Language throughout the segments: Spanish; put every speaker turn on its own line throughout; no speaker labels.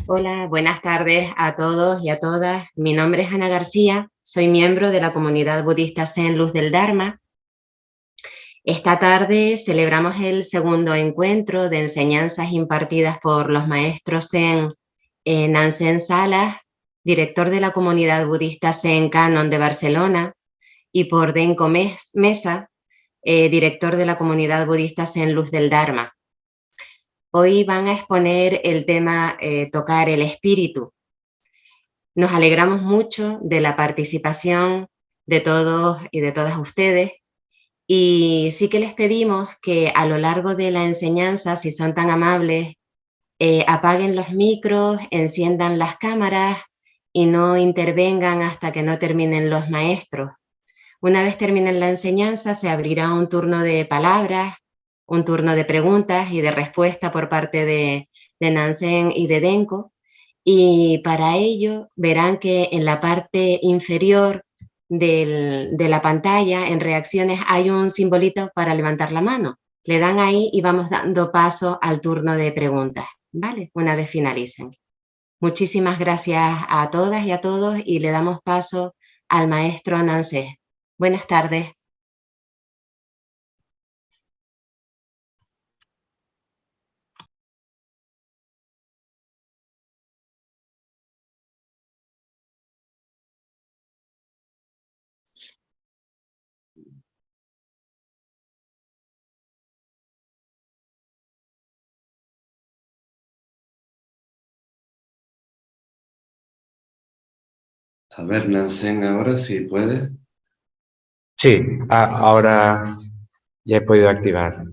Hola, buenas tardes a todos y a todas. Mi nombre es Ana García, soy miembro de la comunidad budista Zen Luz del Dharma. Esta tarde celebramos el segundo encuentro de enseñanzas impartidas por los maestros Zen Nansen Salas, director de la comunidad budista Zen Canon de Barcelona, y por Denko Mesa, director de la comunidad budista Zen Luz del Dharma. Hoy van a exponer el tema Tocar el espíritu. Nos alegramos mucho de la participación de todos y de todas ustedes y sí que les pedimos que a lo largo de la enseñanza, si son tan amables, apaguen los micros, enciendan las cámaras y no intervengan hasta que no terminen los maestros. Una vez terminen la enseñanza, se abrirá un turno de palabras, un turno de preguntas y de respuesta por parte de Nansen y de Denko. Y para ello verán que en la parte inferior de la pantalla, en reacciones, hay un simbolito para levantar la mano. Le dan ahí y vamos dando paso al turno de preguntas, ¿vale? Una vez finalicen. Muchísimas gracias a todas y a todos y le damos paso al maestro Nansen. Buenas tardes.
A ver, Nansen, ahora sí puede.
Sí, ahora ya he podido activar.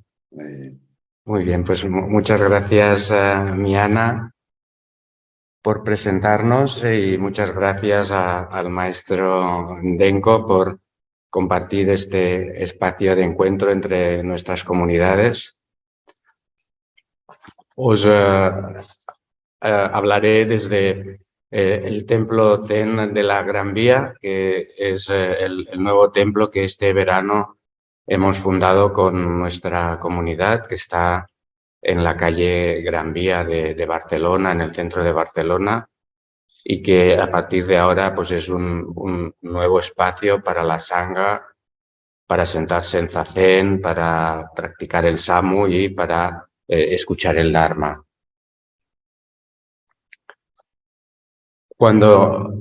Muy bien, pues muchas gracias, Miana, por presentarnos y muchas gracias al maestro Denko por compartir este espacio de encuentro entre nuestras comunidades. Os hablaré desde el Templo Zen de la Gran Vía, que es el nuevo templo que este verano hemos fundado con nuestra comunidad, que está en la calle Gran Vía de Barcelona, en el centro de Barcelona, y que a partir de ahora pues es un nuevo espacio para la sangha, para sentarse en zazen, para practicar el samu y para escuchar el dharma. Cuando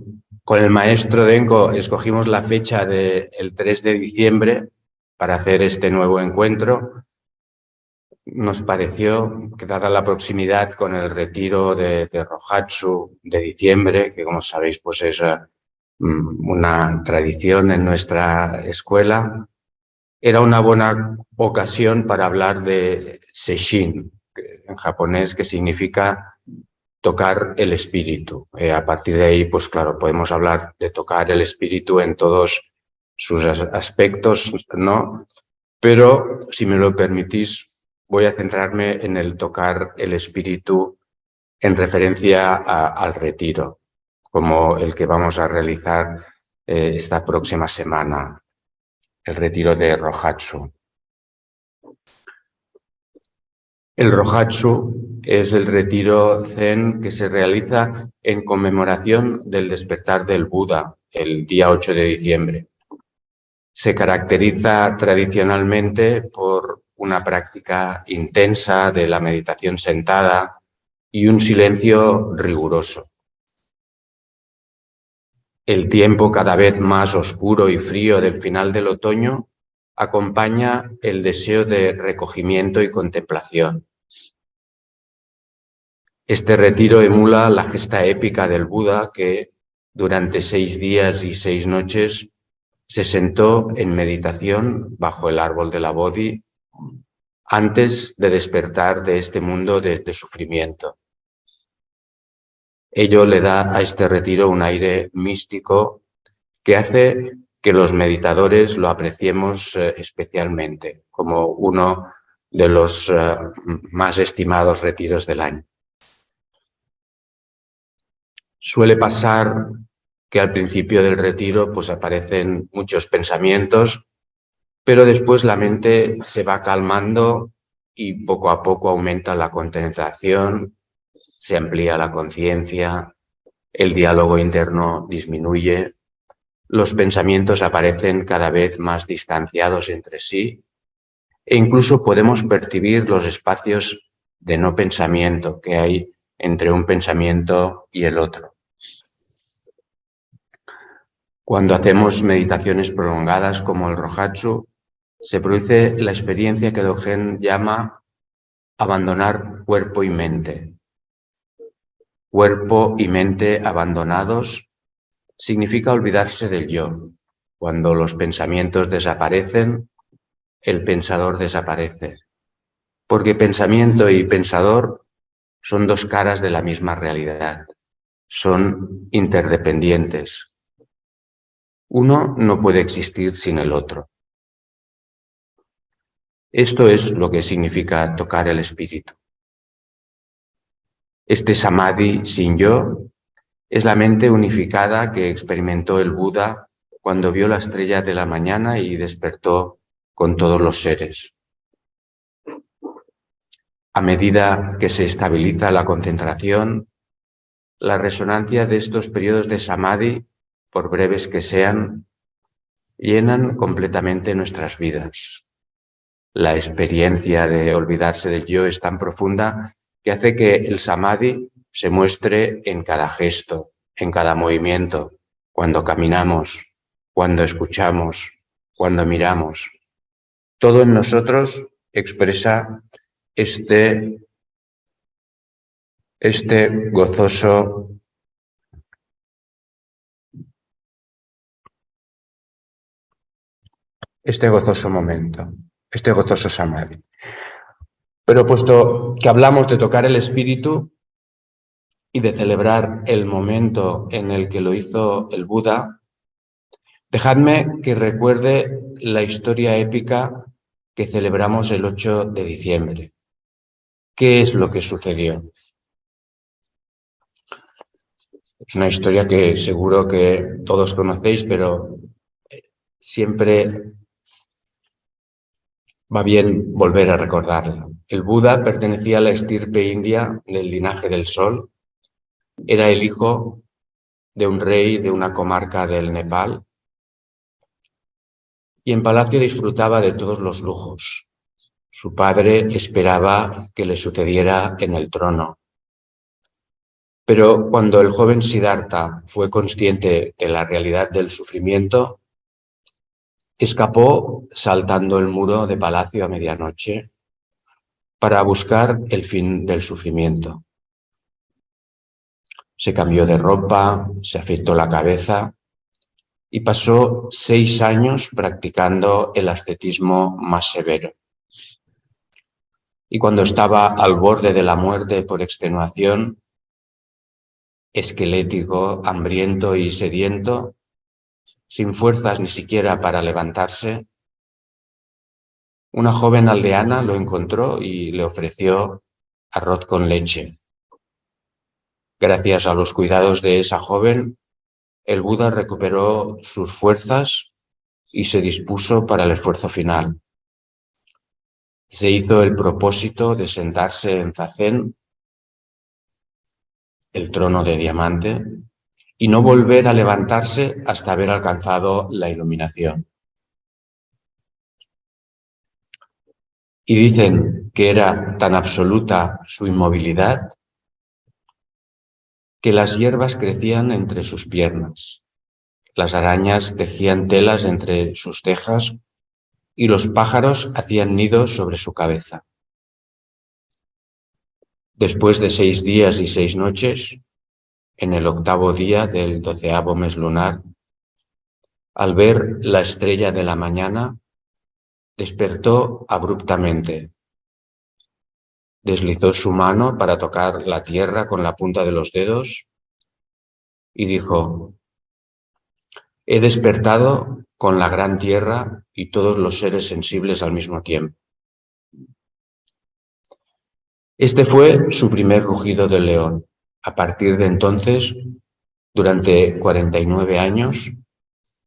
con el maestro Denko escogimos la fecha del 3 de diciembre para hacer este nuevo encuentro, nos pareció que dada la proximidad con el retiro de Rohatsu de diciembre, que como sabéis pues es una tradición en nuestra escuela, era una buena ocasión para hablar de Seishin, en japonés, que significa tocar el espíritu. A partir de ahí, pues claro, podemos hablar de tocar el espíritu en todos sus aspectos, ¿no? Pero, si me lo permitís, voy a centrarme en el tocar el espíritu en referencia al retiro, como el que vamos a realizar esta próxima semana, el retiro de Rohatsu. El Rohatsu es el retiro zen que se realiza en conmemoración del despertar del Buda, el día 8 de diciembre. Se caracteriza tradicionalmente por una práctica intensa de la meditación sentada y un silencio riguroso. El tiempo cada vez más oscuro y frío del final del otoño acompaña el deseo de recogimiento y contemplación. Este retiro emula la gesta épica del Buda que, durante 6 días y 6 noches, se sentó en meditación bajo el árbol de la Bodhi antes de despertar de este mundo de sufrimiento. Ello le da a este retiro un aire místico que hace que los meditadores lo apreciemos especialmente como uno de los más estimados retiros del año. Suele pasar que al principio del retiro pues aparecen muchos pensamientos, pero después la mente se va calmando y poco a poco aumenta la concentración se amplía la conciencia, el diálogo interno disminuye, los pensamientos aparecen cada vez más distanciados entre sí e incluso podemos percibir los espacios de no pensamiento que hay entre un pensamiento y el otro. Cuando hacemos meditaciones prolongadas como el Rohatsu, se produce la experiencia que Dogen llama abandonar cuerpo y mente. Cuerpo y mente abandonados significa olvidarse del yo. Cuando los pensamientos desaparecen, el pensador desaparece. Porque pensamiento y pensador son dos caras de la misma realidad. Son interdependientes. Uno no puede existir sin el otro. Esto es lo que significa tocar el espíritu. Este samadhi sin yo es la mente unificada que experimentó el Buda cuando vio la estrella de la mañana y despertó con todos los seres. A medida que se estabiliza la concentración, la resonancia de estos periodos de samadhi, por breves que sean, llenan completamente nuestras vidas. La experiencia de olvidarse del yo es tan profunda que hace que el samadhi se muestre en cada gesto, en cada movimiento, cuando caminamos, cuando escuchamos, cuando miramos. Todo en nosotros expresa este gozoso momento, este gozoso samadhi. Pero puesto que hablamos de tocar el espíritu y de celebrar el momento en el que lo hizo el Buda, dejadme que recuerde la historia épica que celebramos el 8 de diciembre. ¿Qué es lo que sucedió? Es una historia que seguro que todos conocéis, pero siempre va bien volver a recordarla. El Buda pertenecía a la estirpe india del linaje del Sol. Era el hijo de un rey de una comarca del Nepal y en palacio disfrutaba de todos los lujos. Su padre esperaba que le sucediera en el trono. Pero cuando el joven Siddhartha fue consciente de la realidad del sufrimiento, escapó saltando el muro de palacio a medianoche para buscar el fin del sufrimiento. Se cambió de ropa, se afeitó la cabeza y pasó 6 años practicando el ascetismo más severo. Y cuando estaba al borde de la muerte por extenuación, esquelético, hambriento y sediento, sin fuerzas ni siquiera para levantarse, una joven aldeana lo encontró y le ofreció arroz con leche. Gracias a los cuidados de esa joven, el Buda recuperó sus fuerzas y se dispuso para el esfuerzo final. Se hizo el propósito de sentarse en Zazen, el trono de diamante, y no volver a levantarse hasta haber alcanzado la iluminación. Y dicen que era tan absoluta su inmovilidad que las hierbas crecían entre sus piernas, las arañas tejían telas entre sus cejas y los pájaros hacían nidos sobre su cabeza. Después de 6 días y 6 noches, en el 8º día del 12º mes lunar, al ver la estrella de la mañana, despertó abruptamente. Deslizó su mano para tocar la tierra con la punta de los dedos y dijo: «He despertado con la gran tierra y todos los seres sensibles al mismo tiempo». Este fue su primer rugido del león. A partir de entonces, durante 49 años,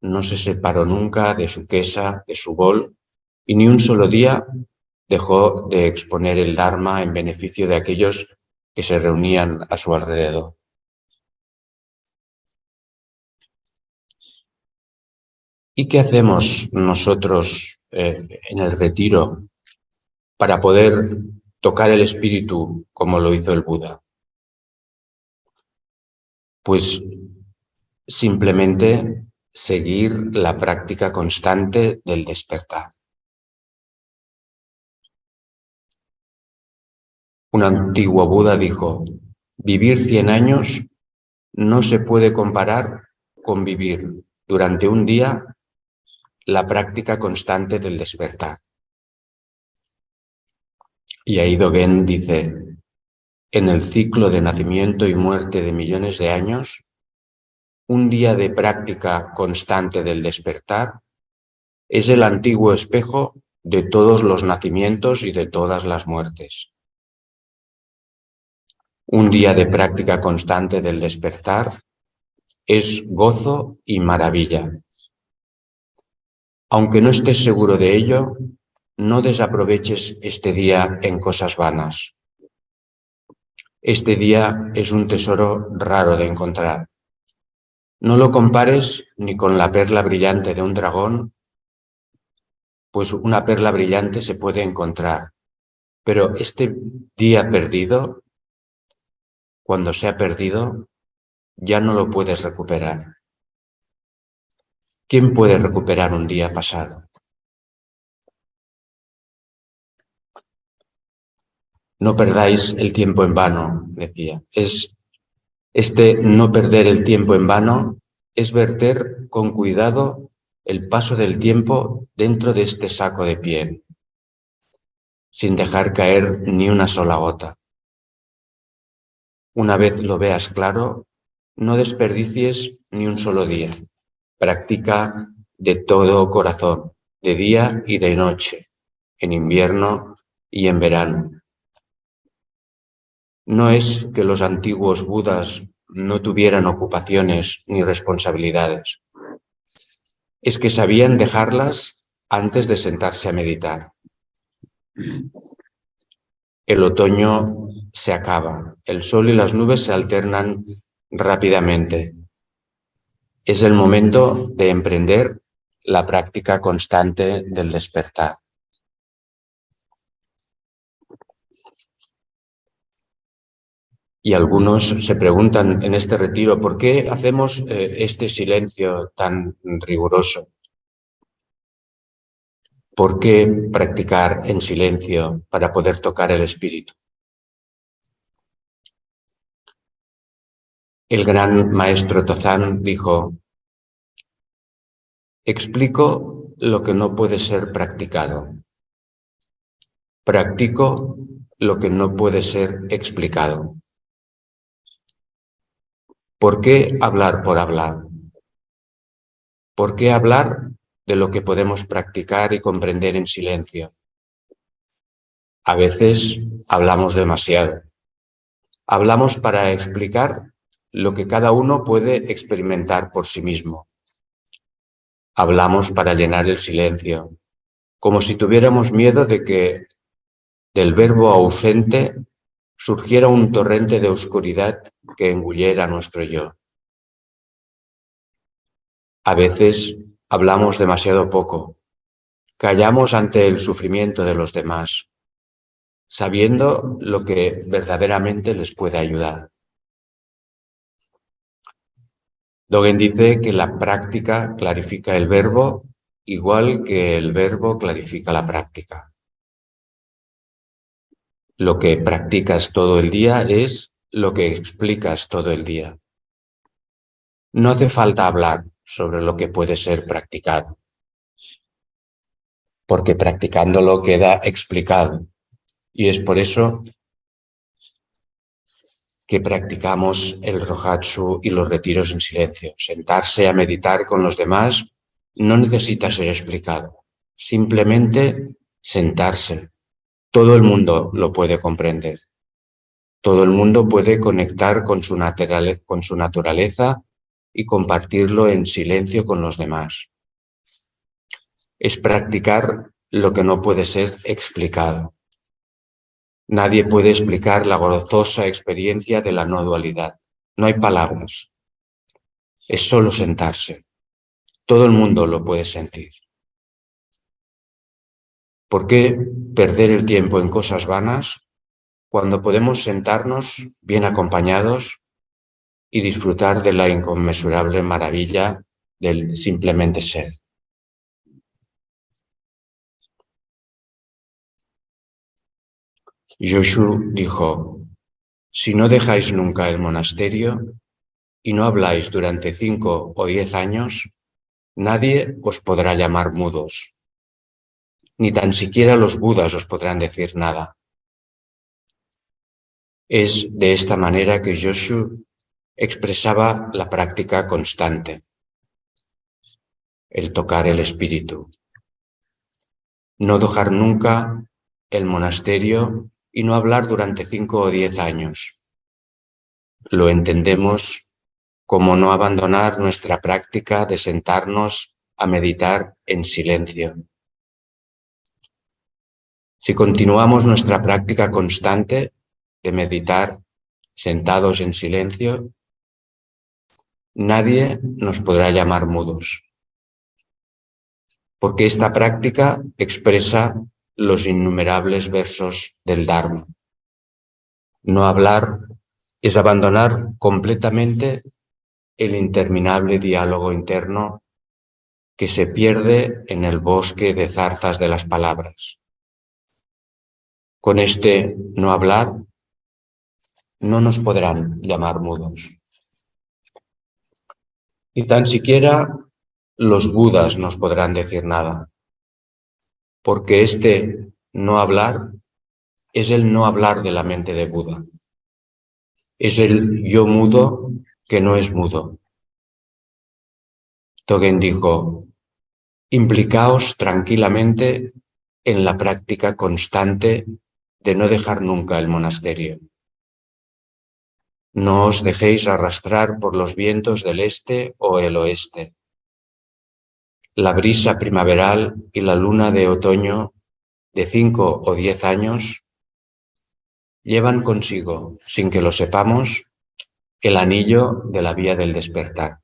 no se separó nunca de su quesa, de su bol, y ni un solo día dejó de exponer el Dharma en beneficio de aquellos que se reunían a su alrededor. ¿Y qué hacemos nosotros en el retiro para poder tocar el espíritu como lo hizo el Buda? Pues simplemente seguir la práctica constante del despertar. Un antiguo Buda dijo: vivir 100 años no se puede comparar con vivir durante un día la práctica constante del despertar. Y ahí Dogen dice: en el ciclo de nacimiento y muerte de millones de años, un día de práctica constante del despertar es el antiguo espejo de todos los nacimientos y de todas las muertes. Un día de práctica constante del despertar es gozo y maravilla. Aunque no estés seguro de ello, no desaproveches este día en cosas vanas. Este día es un tesoro raro de encontrar. No lo compares ni con la perla brillante de un dragón, pues una perla brillante se puede encontrar. Pero este día perdido, cuando se ha perdido, ya no lo puedes recuperar. ¿Quién puede recuperar un día pasado? No perdáis el tiempo en vano, decía. Este no perder el tiempo en vano es verter con cuidado el paso del tiempo dentro de este saco de piel, sin dejar caer ni una sola gota. Una vez lo veas claro, no desperdicies ni un solo día. Practica de todo corazón, de día y de noche, en invierno y en verano. No es que los antiguos Budas no tuvieran ocupaciones ni responsabilidades. Es que sabían dejarlas antes de sentarse a meditar. El otoño se acaba, el sol y las nubes se alternan rápidamente. Es el momento de emprender la práctica constante del despertar. Y algunos se preguntan en este retiro, ¿por qué hacemos este silencio tan riguroso? ¿Por qué practicar en silencio para poder tocar el espíritu? El gran maestro Tozán dijo: explico lo que no puede ser practicado. Practico lo que no puede ser explicado. ¿Por qué hablar por hablar? ¿Por qué hablar de lo que podemos practicar y comprender en silencio? A veces hablamos demasiado. Hablamos para explicar lo que cada uno puede experimentar por sí mismo. Hablamos para llenar el silencio, como si tuviéramos miedo de que del verbo ausente surgiera un torrente de oscuridad que engullera nuestro yo. A veces hablamos demasiado poco. Callamos ante el sufrimiento de los demás, sabiendo lo que verdaderamente les puede ayudar. Dogen dice que la práctica clarifica el verbo, igual que el verbo clarifica la práctica. Lo que practicas todo el día es lo que explicas todo el día. No hace falta hablar sobre lo que puede ser practicado, porque practicándolo queda explicado. Y es por eso que practicamos el Rohatsu y los retiros en silencio. Sentarse a meditar con los demás no necesita ser explicado. Simplemente sentarse. Todo el mundo lo puede comprender. Todo el mundo puede conectar con su naturaleza y compartirlo en silencio con los demás. Es practicar lo que no puede ser explicado. Nadie puede explicar la gozosa experiencia de la no dualidad. No hay palabras. Es solo sentarse. Todo el mundo lo puede sentir. ¿Por qué perder el tiempo en cosas vanas cuando podemos sentarnos bien acompañados y disfrutar de la inconmensurable maravilla del simplemente ser? Joshu dijo: si no dejáis nunca el monasterio y no habláis durante 5 o 10 años, nadie os podrá llamar mudos. Ni tan siquiera los budas os podrán decir nada. Es de esta manera que Joshu expresaba la práctica constante, el tocar el espíritu. No dejar nunca el monasterio y no hablar durante 5 o 10 años. Lo entendemos como no abandonar nuestra práctica de sentarnos a meditar en silencio. Si continuamos nuestra práctica constante de meditar sentados en silencio, nadie nos podrá llamar mudos, porque esta práctica expresa los innumerables versos del Dharma. No hablar es abandonar completamente el interminable diálogo interno que se pierde en el bosque de zarzas de las palabras. Con este no hablar, no nos podrán llamar mudos. Ni tan siquiera los budas nos podrán decir nada, porque este no hablar es el no hablar de la mente de Buda. Es el yo mudo que no es mudo. Dogen dijo: implicaos tranquilamente en la práctica constante de no dejar nunca el monasterio. No os dejéis arrastrar por los vientos del este o el oeste. La brisa primaveral y la luna de otoño de 5 o 10 años llevan consigo, sin que lo sepamos, el anillo de la vía del despertar.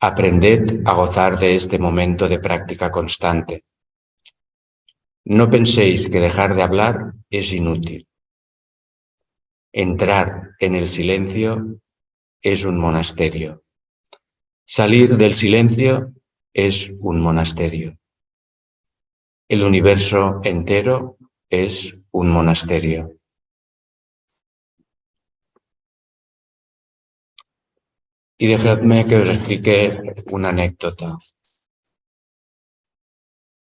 Aprended a gozar de este momento de práctica constante. No penséis que dejar de hablar es inútil. Entrar en el silencio es un monasterio. Salir del silencio es un monasterio. El universo entero es un monasterio. Y dejadme que os explique una anécdota.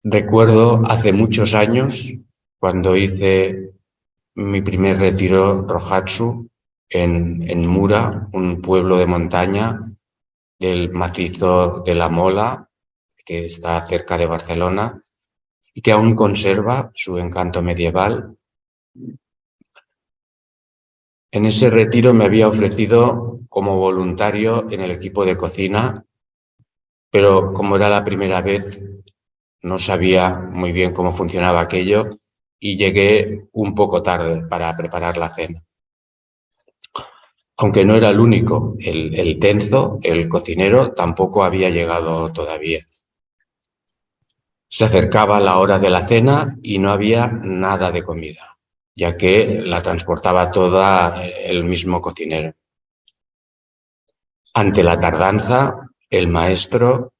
Recuerdo hace muchos años, cuando hice mi primer retiro Rohatsu en Mura, un pueblo de montaña del macizo de la Mola, que está cerca de Barcelona y que aún conserva su encanto medieval. En ese retiro me había ofrecido como voluntario en el equipo de cocina, pero como era la primera vez, no sabía muy bien cómo funcionaba aquello y llegué un poco tarde para preparar la cena. Aunque no era el único, el tenzo, el cocinero, tampoco había llegado todavía. Se acercaba la hora de la cena y no había nada de comida, ya que la transportaba toda el mismo cocinero. Ante la tardanza, el maestro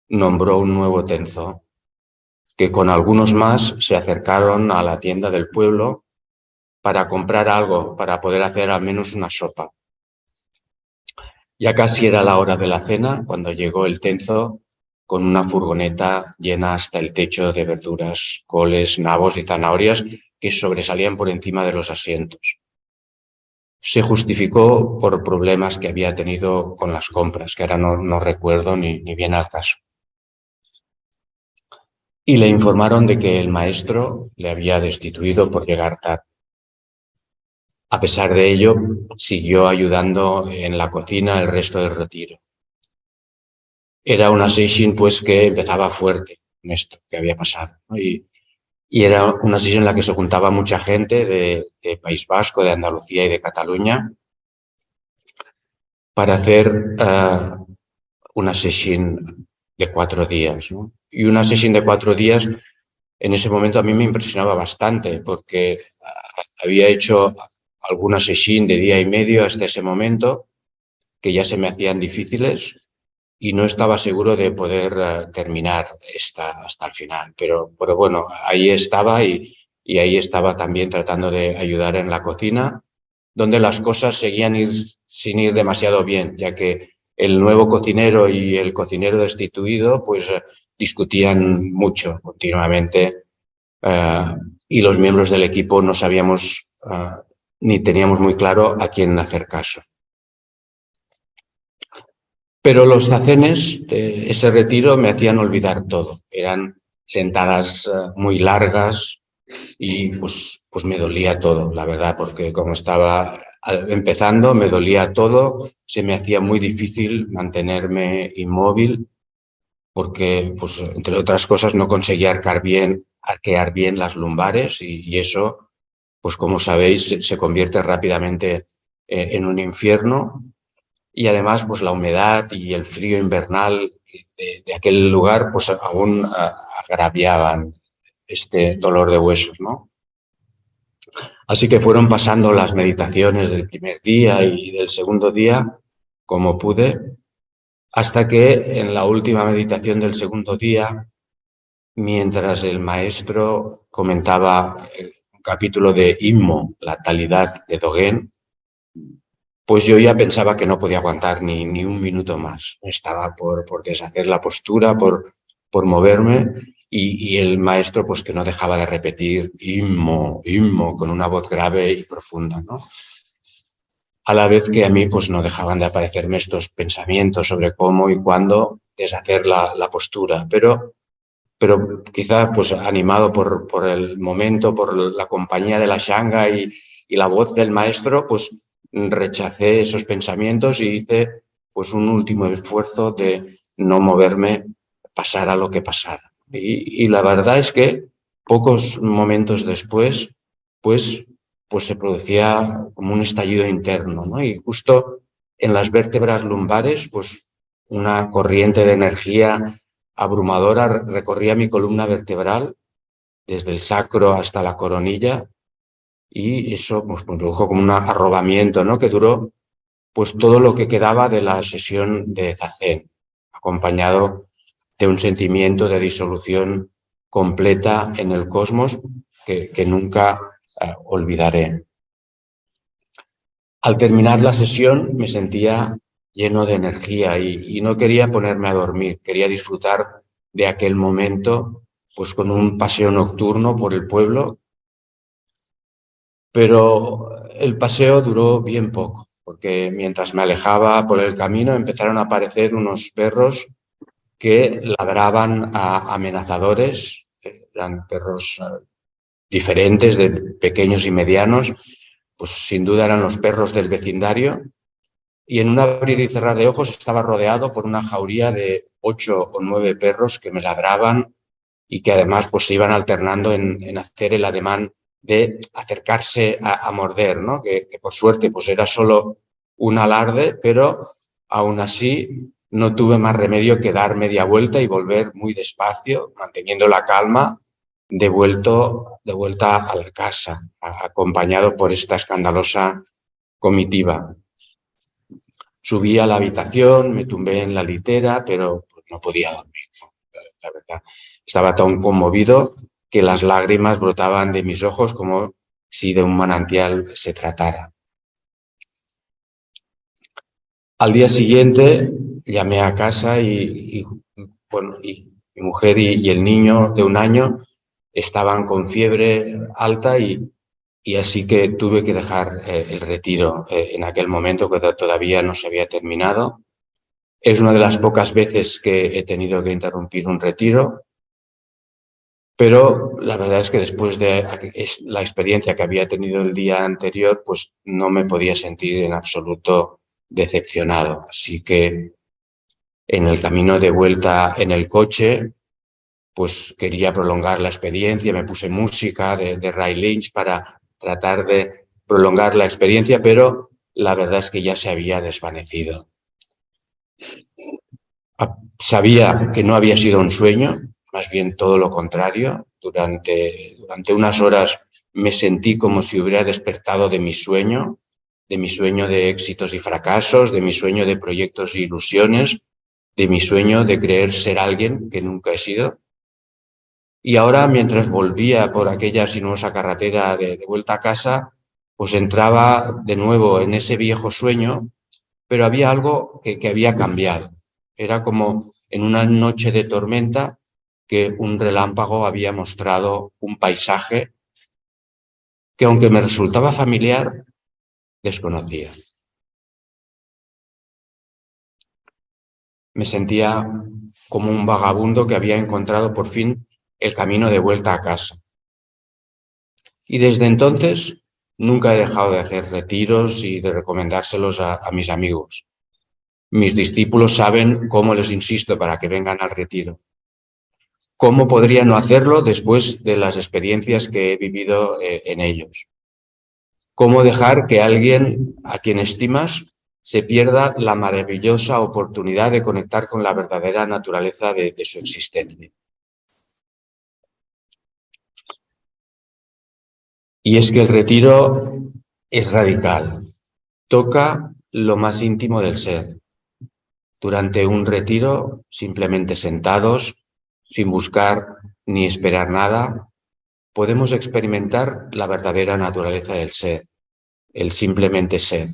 nombró un nuevo tenzo, que con algunos más se acercaron a la tienda del pueblo para comprar algo, para poder hacer al menos una sopa. Ya casi era la hora de la cena cuando llegó el tenzo con una furgoneta llena hasta el techo de verduras, coles, nabos y zanahorias que sobresalían por encima de los asientos. Se justificó por problemas que había tenido con las compras, que ahora no recuerdo ni bien al caso. Y le informaron de que el maestro le había destituido por llegar tarde. A pesar de ello, siguió ayudando en la cocina el resto del retiro. Era una seishin pues que empezaba fuerte en esto que había pasado, ¿no? Y y era una sesión en la que se juntaba mucha gente de País Vasco, de Andalucía y de Cataluña para hacer una sesión de 4 días, ¿no? Y una sesión de 4 días en ese momento a mí me impresionaba bastante porque había hecho alguna sesión de día y medio hasta ese momento que ya se me hacían difíciles y no estaba seguro de poder terminar hasta el final. Pero bueno, ahí estaba y ahí estaba también tratando de ayudar en la cocina, donde las cosas seguían sin ir demasiado bien, ya que el nuevo cocinero y el cocinero destituido pues discutían mucho continuamente y los miembros del equipo no sabíamos ni teníamos muy claro a quién hacer caso. Pero los zacenes, ese retiro, me hacían olvidar todo. Eran sentadas muy largas y pues me dolía todo, la verdad, porque como estaba empezando, me dolía todo, se me hacía muy difícil mantenerme inmóvil porque, pues, entre otras cosas, no conseguía arquear bien las lumbares y eso, pues como sabéis, se convierte rápidamente en un infierno. Y además, pues la humedad y el frío invernal de aquel lugar, pues aún agraviaban este dolor de huesos, ¿no? Así que fueron pasando las meditaciones del primer día y del segundo día, como pude, hasta que en la última meditación del segundo día, mientras el maestro comentaba un capítulo de Immo, la talidad de Dogen, pues yo ya pensaba que no podía aguantar ni un minuto más. Estaba por deshacer la postura, por moverme y el maestro pues que no dejaba de repetir Immo, Immo, con una voz grave y profunda, ¿no? A la vez que a mí pues no dejaban de aparecerme estos pensamientos sobre cómo y cuándo deshacer la postura, pero quizá pues animado por el momento, por la compañía de la Shanga y la voz del maestro, pues rechacé esos pensamientos y hice pues un último esfuerzo de no moverme, pasara lo que pasara. Y la verdad es que pocos momentos después, pues se producía como un estallido interno, ¿no? Y justo en las vértebras lumbares, pues una corriente de energía abrumadora recorría mi columna vertebral desde el sacro hasta la coronilla y eso pues produjo como un arrobamiento, ¿no? Que duró pues todo lo que quedaba de la sesión de Zazen, acompañado de un sentimiento de disolución completa en el cosmos que nunca olvidaré. Al terminar la sesión me sentía lleno de energía y no quería ponerme a dormir, quería disfrutar de aquel momento pues con un paseo nocturno por el pueblo, pero el paseo duró bien poco, porque mientras me alejaba por el camino empezaron a aparecer unos perros que ladraban a amenazadores, eran perros diferentes, de pequeños y medianos, pues sin duda eran los perros del vecindario, y en un abrir y cerrar de ojos estaba rodeado por una jauría de 8 o 9 perros que me ladraban y que además pues se iban alternando en hacer el ademán de acercarse a morder, ¿no? Que por suerte pues era solo un alarde, pero aún así no tuve más remedio que dar media vuelta y volver muy despacio, manteniendo la calma, de vuelta a la casa, acompañado por esta escandalosa comitiva. Subí a la habitación, me tumbé en la litera, pero pues, no podía dormir, ¿no? La verdad. Estaba tan conmovido que las lágrimas brotaban de mis ojos como si de un manantial se tratara. Al día siguiente llamé a casa y mi mujer y el niño de 1 año estaban con fiebre alta y así que tuve que dejar el retiro en aquel momento que todavía no se había terminado. Es una de las pocas veces que he tenido que interrumpir un retiro, pero la verdad es que después de la experiencia que había tenido el día anterior, pues no me podía sentir en absoluto decepcionado. Así que en el camino de vuelta en el coche, pues quería prolongar la experiencia, me puse música de Ray Lynch para tratar de prolongar la experiencia, pero la verdad es que ya se había desvanecido. Sabía que no había sido un sueño, más bien todo lo contrario. Durante unas horas me sentí como si hubiera despertado de mi sueño de éxitos y fracasos, de mi sueño de proyectos e ilusiones, de mi sueño de creer ser alguien que nunca he sido. Y ahora, mientras volvía por aquella sinuosa carretera de vuelta a casa, pues entraba de nuevo en ese viejo sueño, pero había algo que había cambiado. Era como en una noche de tormenta que un relámpago había mostrado un paisaje que, aunque me resultaba familiar, desconocía. Me sentía como un vagabundo que había encontrado por fin el camino de vuelta a casa. Y desde entonces nunca he dejado de hacer retiros y de recomendárselos a mis amigos. Mis discípulos saben cómo les insisto para que vengan al retiro. ¿Cómo podría no hacerlo después de las experiencias que he vivido en ellos? ¿Cómo dejar que alguien a quien estimas se pierda la maravillosa oportunidad de conectar con la verdadera naturaleza de su existencia? Y es que el retiro es radical, toca lo más íntimo del ser. Durante un retiro, simplemente sentados, sin buscar ni esperar nada, podemos experimentar la verdadera naturaleza del ser, el simplemente ser.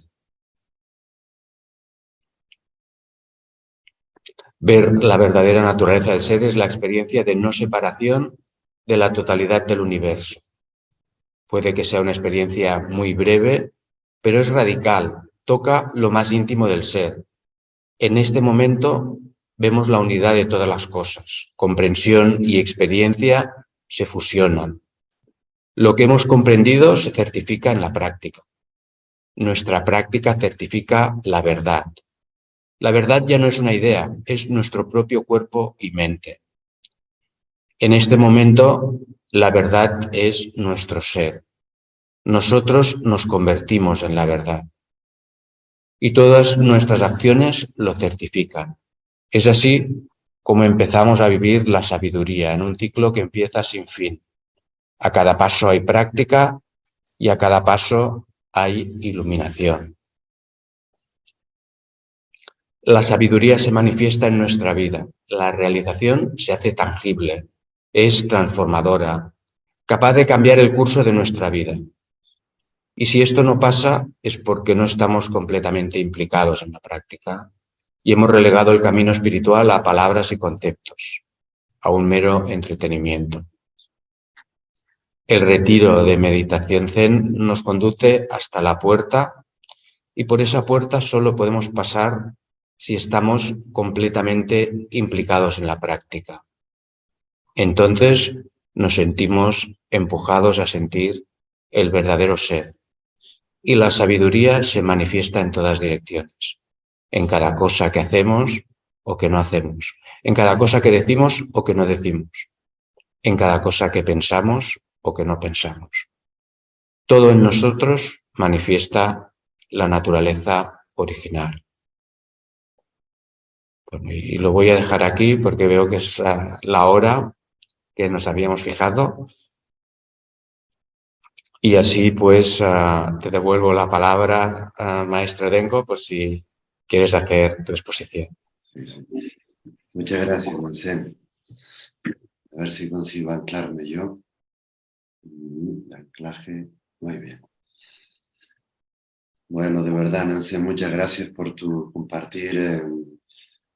Ver la verdadera naturaleza del ser es la experiencia de no separación de la totalidad del universo. Puede que sea una experiencia muy breve, pero es radical, toca lo más íntimo del ser. En este momento vemos la unidad de todas las cosas. Comprensión y experiencia se fusionan. Lo que hemos comprendido se certifica en la práctica. Nuestra práctica certifica la verdad. La verdad ya no es una idea, es nuestro propio cuerpo y mente. En este momento, la verdad es nuestro ser. Nosotros nos convertimos en la verdad. Y todas nuestras acciones lo certifican. Es así como empezamos a vivir la sabiduría en un ciclo que empieza sin fin. A cada paso hay práctica y a cada paso hay iluminación. La sabiduría se manifiesta en nuestra vida. La realización se hace tangible, es transformadora, capaz de cambiar el curso de nuestra vida. Y si esto no pasa es porque no estamos completamente implicados en la práctica y hemos relegado el camino espiritual a palabras y conceptos, a un mero entretenimiento. El retiro de meditación zen nos conduce hasta la puerta y por esa puerta solo podemos pasar si estamos completamente implicados en la práctica. Entonces nos sentimos empujados a sentir el verdadero ser y la sabiduría se manifiesta en todas direcciones, en cada cosa que hacemos o que no hacemos, en cada cosa que decimos o que no decimos, en cada cosa que pensamos o que no pensamos. Todo en nosotros manifiesta la naturaleza original. Y lo voy a dejar aquí porque veo que es la hora que nos habíamos fijado. Y así pues te devuelvo la palabra, maestro Denko, por si quieres hacer tu exposición.
Sí, sí. Muchas gracias, Nansen. A ver si consigo anclarme yo. El anclaje, muy bien. Bueno, de verdad, Nansen, muchas gracias por tu compartir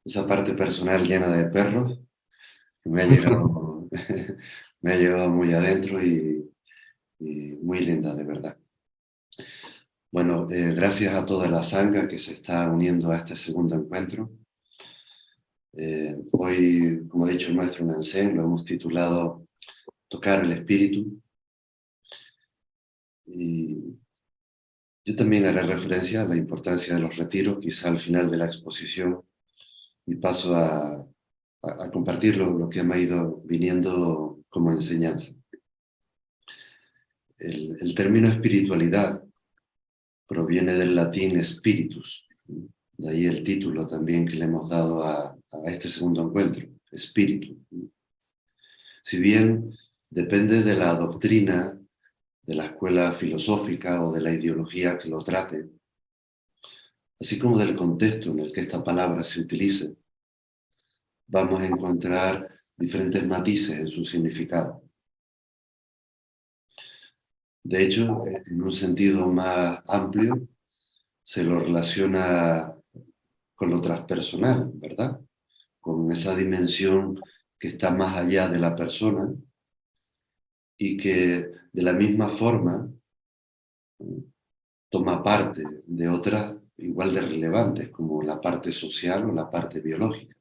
esa parte personal llena de perros. Me ha llegado, me ha llegado muy adentro y muy linda, de verdad. Bueno, gracias a toda la sangha que se está uniendo a este segundo encuentro. Hoy, como ha dicho el maestro Nansen, lo hemos titulado Tocar el Espíritu. Y yo también haré referencia a la importancia de los retiros, quizá al final de la exposición, y paso a a compartir lo que me ha ido viniendo como enseñanza. El término espiritualidad proviene del latín spiritus, de ahí el título también que le hemos dado a este segundo encuentro, espíritu. Si bien depende de la doctrina, de la escuela filosófica o de la ideología que lo trate, así como del contexto en el que esta palabra se utilice, vamos a encontrar diferentes matices en su significado. De hecho, en un sentido más amplio, se lo relaciona con lo transpersonal, ¿verdad? Con esa dimensión que está más allá de la persona y que de la misma forma toma parte de otras igual de relevantes, como la parte social o la parte biológica.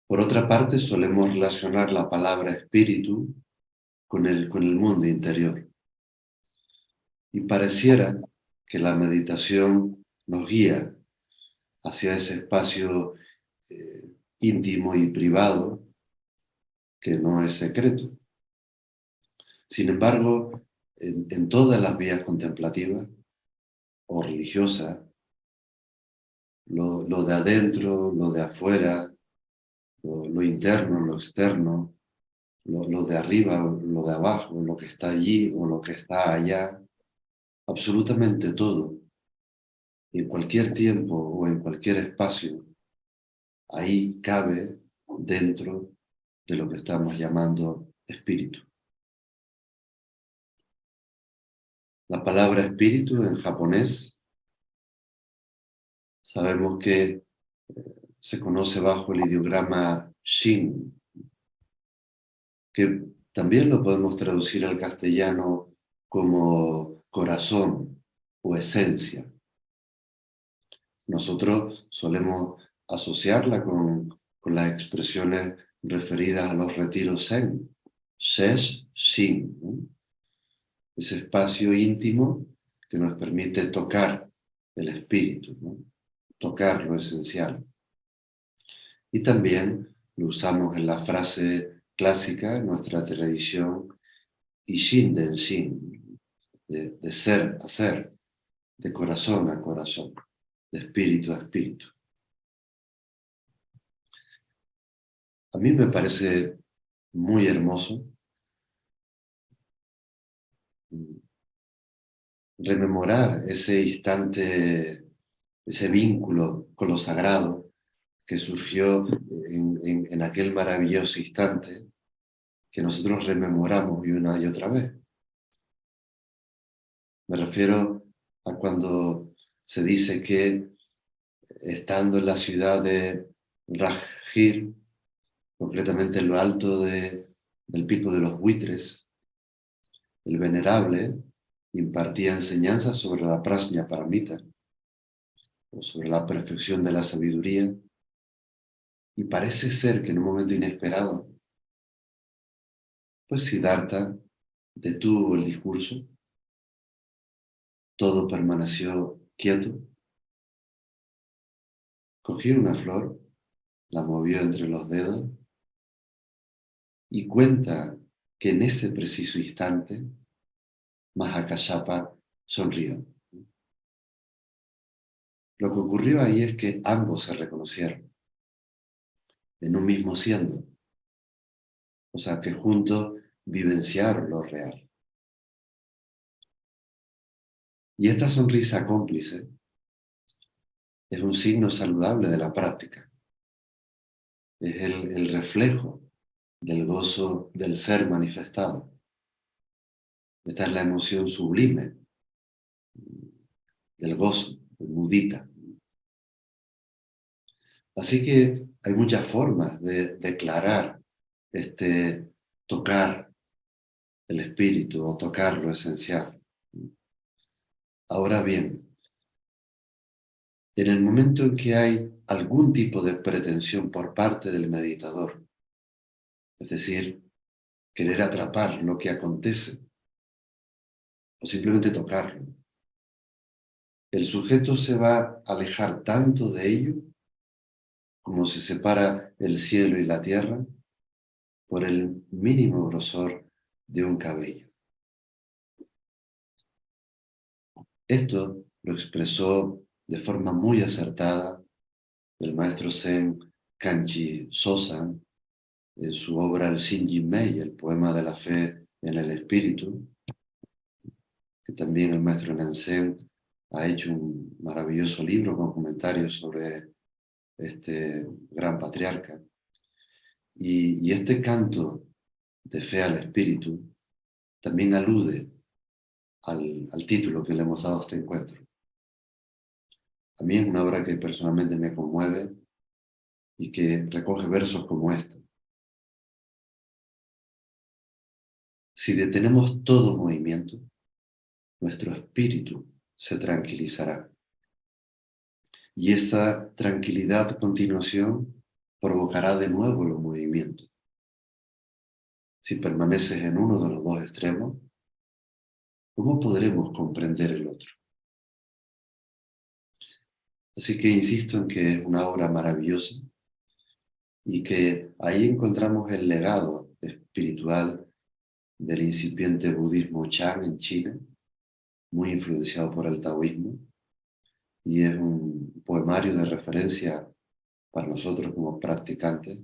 Por otra parte, solemos relacionar la palabra espíritu con el mundo interior. Y pareciera que la meditación nos guía hacia ese espacio íntimo y privado que no es secreto. Sin embargo, en todas las vías contemplativas o religiosas, lo de adentro, lo de afuera, lo interno, lo externo, lo de arriba, lo de abajo, lo que está allí o lo que está allá, absolutamente todo, en cualquier tiempo o en cualquier espacio, ahí cabe dentro de lo que estamos llamando espíritu. La palabra espíritu en japonés sabemos que se conoce bajo el ideograma Shin, que también lo podemos traducir al castellano como corazón o esencia. Nosotros solemos asociarla con las expresiones referidas a los retiros Zen, Shesh, Shin, ¿no? Ese espacio íntimo que nos permite tocar el espíritu, ¿no? Tocar lo esencial. Y también lo usamos en la frase clásica, en nuestra tradición, Ishin den Shin, de ser a ser, de corazón a corazón, de espíritu a espíritu. A mí me parece muy hermoso rememorar ese instante, ese vínculo con lo sagrado que surgió en aquel maravilloso instante que nosotros rememoramos una y otra vez. Me refiero a cuando se dice que estando en la ciudad de Rajgir, concretamente en lo alto del pico de los buitres, el venerable impartía enseñanzas sobre la prajna paramita, o sobre la perfección de la sabiduría, y parece ser que en un momento inesperado, pues Siddhartha detuvo el discurso, todo permaneció quieto, cogió una flor, la movió entre los dedos y cuenta que en ese preciso instante Mahakāsyapa sonrió. Lo que ocurrió ahí es que ambos se reconocieron en un mismo siendo, o sea que juntos vivenciaron lo real. Y esta sonrisa cómplice es un signo saludable de la práctica. Es el reflejo del gozo del ser manifestado. Esta es la emoción sublime del gozo, el mudita. Así que hay muchas formas de declarar tocar el espíritu o tocar lo esencial. Ahora bien, en el momento en que hay algún tipo de pretensión por parte del meditador, es decir, querer atrapar lo que acontece o simplemente tocarlo, el sujeto se va a alejar tanto de ello como se separa el cielo y la tierra por el mínimo grosor de un cabello. Esto lo expresó de forma muy acertada el maestro Zen Kanchi Sosan en su obra El Shinjin-mei, el poema de la fe en el espíritu, que también el maestro Nansen ha hecho un maravilloso libro con comentarios sobre este gran patriarca. Y este canto de fe al espíritu también alude al título que le hemos dado a este encuentro. A mí es una obra que personalmente me conmueve y que recoge versos como este. Si detenemos todo movimiento, nuestro espíritu se tranquilizará. Y esa tranquilidad a continuación provocará de nuevo los movimientos. Si permaneces en uno de los dos extremos, ¿cómo podremos comprender el otro? Así que insisto en que es una obra maravillosa y que ahí encontramos el legado espiritual del incipiente budismo Chan en China, muy influenciado por el taoísmo, y es un poemario de referencia para nosotros como practicantes,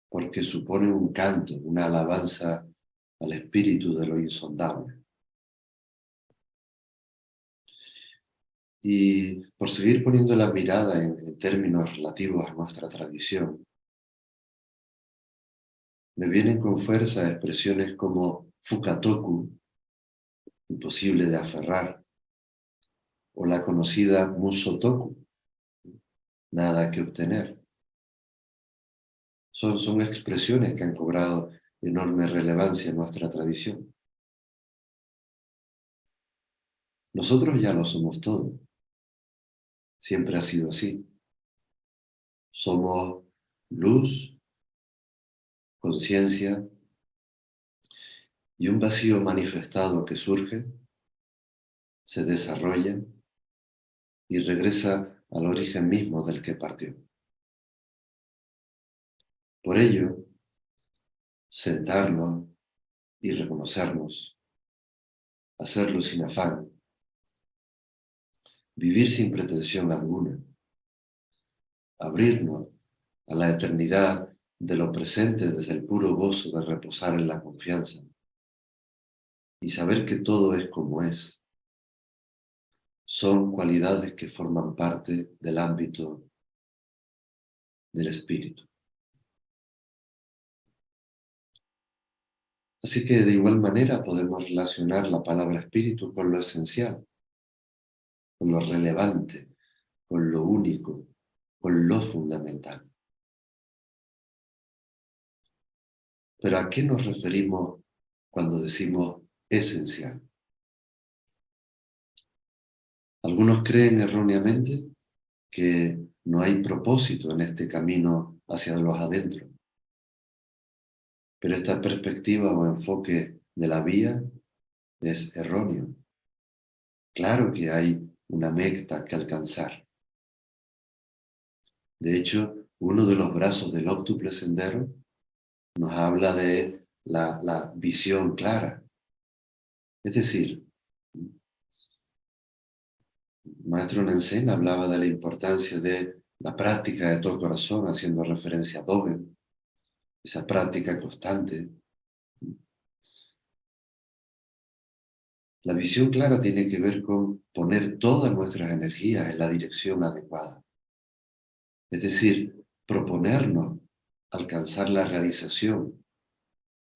porque supone un canto, una alabanza al espíritu de lo insondable. Y por seguir poniendo la mirada en términos relativos a nuestra tradición, me vienen con fuerza expresiones como Fukatoku, imposible de aferrar, o la conocida Musotoku, nada que obtener. Son expresiones que han cobrado enorme relevancia en nuestra tradición. Nosotros ya lo somos todo. Siempre ha sido así. Somos luz, conciencia y un vacío manifestado que surge, se desarrolla y regresa al origen mismo del que partió. Por ello, sentarnos y reconocernos, hacerlo sin afán, vivir sin pretensión alguna, abrirnos a la eternidad de lo presente desde el puro gozo de reposar en la confianza y saber que todo es como es, son cualidades que forman parte del ámbito del espíritu. Así que de igual manera podemos relacionar la palabra espíritu con lo esencial, con lo relevante, con lo único, con lo fundamental. Pero ¿a qué nos referimos cuando decimos esencial? Algunos creen erróneamente que no hay propósito en este camino hacia los adentros. Pero esta perspectiva o enfoque de la vía es erróneo. Claro que hay una meta que alcanzar. De hecho, uno de los brazos del óctuple sendero nos habla de la visión clara. Es decir, Maestro Nansen hablaba de la importancia de la práctica de todo corazón, haciendo referencia a Dogen, esa práctica constante. La visión clara tiene que ver con poner todas nuestras energías en la dirección adecuada. Es decir, proponernos alcanzar la realización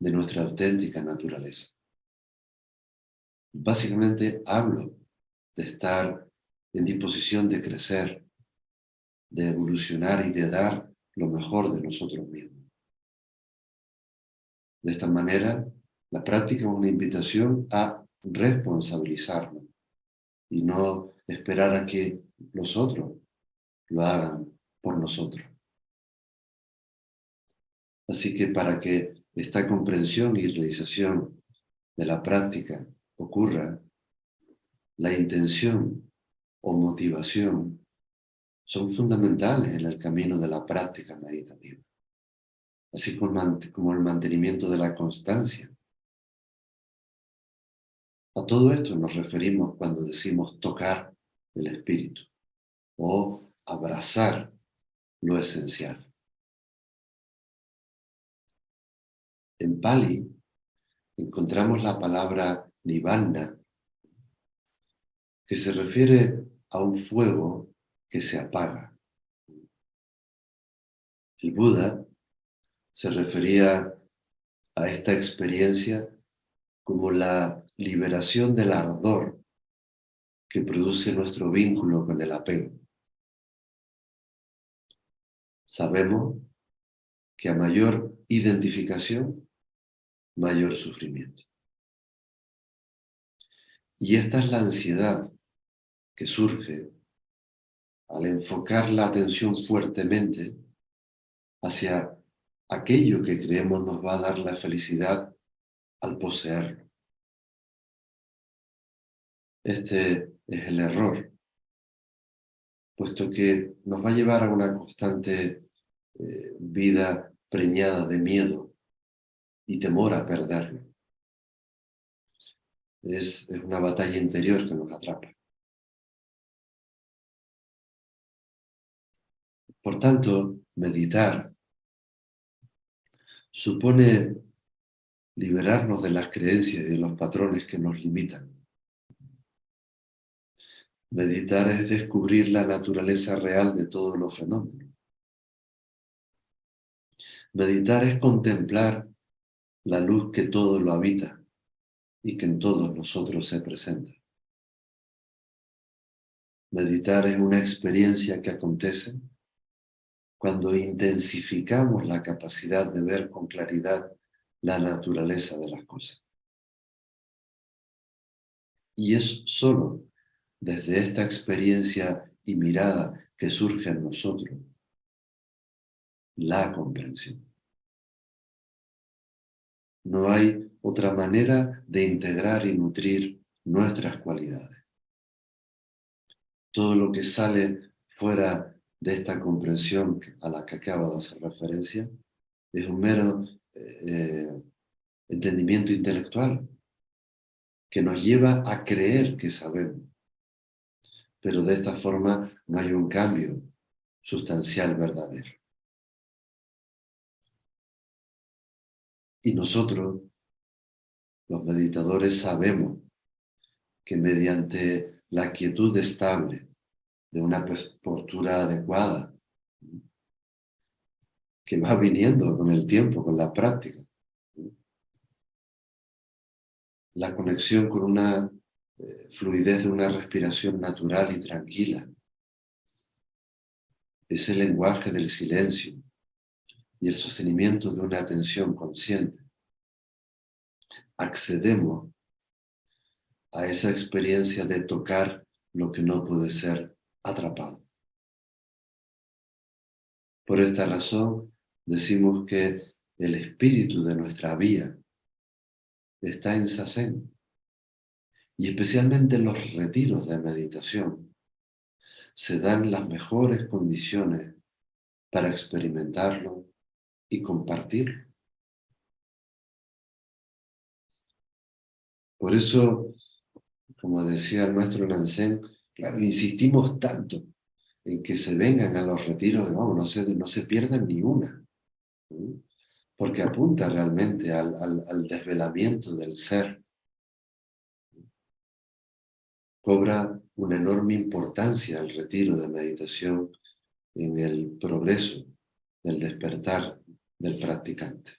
de nuestra auténtica naturaleza. Básicamente hablo de estar en disposición de crecer, de evolucionar y de dar lo mejor de nosotros mismos. De esta manera, la práctica es una invitación a responsabilizarnos y no esperar a que los otros lo hagan por nosotros. Así que para que esta comprensión y realización de la práctica ocurra, la intención o motivación son fundamentales en el camino de la práctica meditativa, así como el mantenimiento de la constancia. A todo esto nos referimos cuando decimos tocar el espíritu o abrazar lo esencial. En Pali encontramos la palabra nibbana, que se refiere a un fuego que se apaga. El Buda se refería a esta experiencia como la liberación del ardor que produce nuestro vínculo con el apego. Sabemos que a mayor identificación, mayor sufrimiento. Y esta es la ansiedad que surge al enfocar la atención fuertemente hacia aquello que creemos nos va a dar la felicidad al poseerlo. Este es el error, puesto que nos va a llevar a una constante vida preñada de miedo y temor a perderlo. Es una batalla interior que nos atrapa. Por tanto, meditar supone liberarnos de las creencias y de los patrones que nos limitan. Meditar es descubrir la naturaleza real de todos los fenómenos. Meditar es contemplar la luz que todo lo habita y que en todos nosotros se presenta. Meditar es una experiencia que acontece cuando intensificamos la capacidad de ver con claridad la naturaleza de las cosas. Y es solo desde esta experiencia y mirada que surge en nosotros la comprensión. No hay otra manera de integrar y nutrir nuestras cualidades. Todo lo que sale fuera de esta comprensión a la que acabo de hacer referencia es un mero entendimiento intelectual que nos lleva a creer que sabemos. Pero de esta forma no hay un cambio sustancial verdadero. Y nosotros, los meditadores, sabemos que mediante la quietud estable de una postura adecuada, que va viniendo con el tiempo, con la práctica, la conexión con una fluidez de una respiración natural y tranquila, ese lenguaje del silencio y el sostenimiento de una atención consciente, accedemos a esa experiencia de tocar lo que no puede ser atrapado. Por esta razón decimos que el espíritu de nuestra vía está en Sazen, y especialmente en los retiros de meditación se dan las mejores condiciones para experimentarlo y compartirlo. Por eso, como decía el maestro Nansen, claro, insistimos tanto en que se vengan a los retiros, vamos, no se pierdan ni una, ¿sí? Porque apunta realmente al desvelamiento del ser. Cobra una enorme importancia el retiro de meditación en el progreso del despertar del practicante.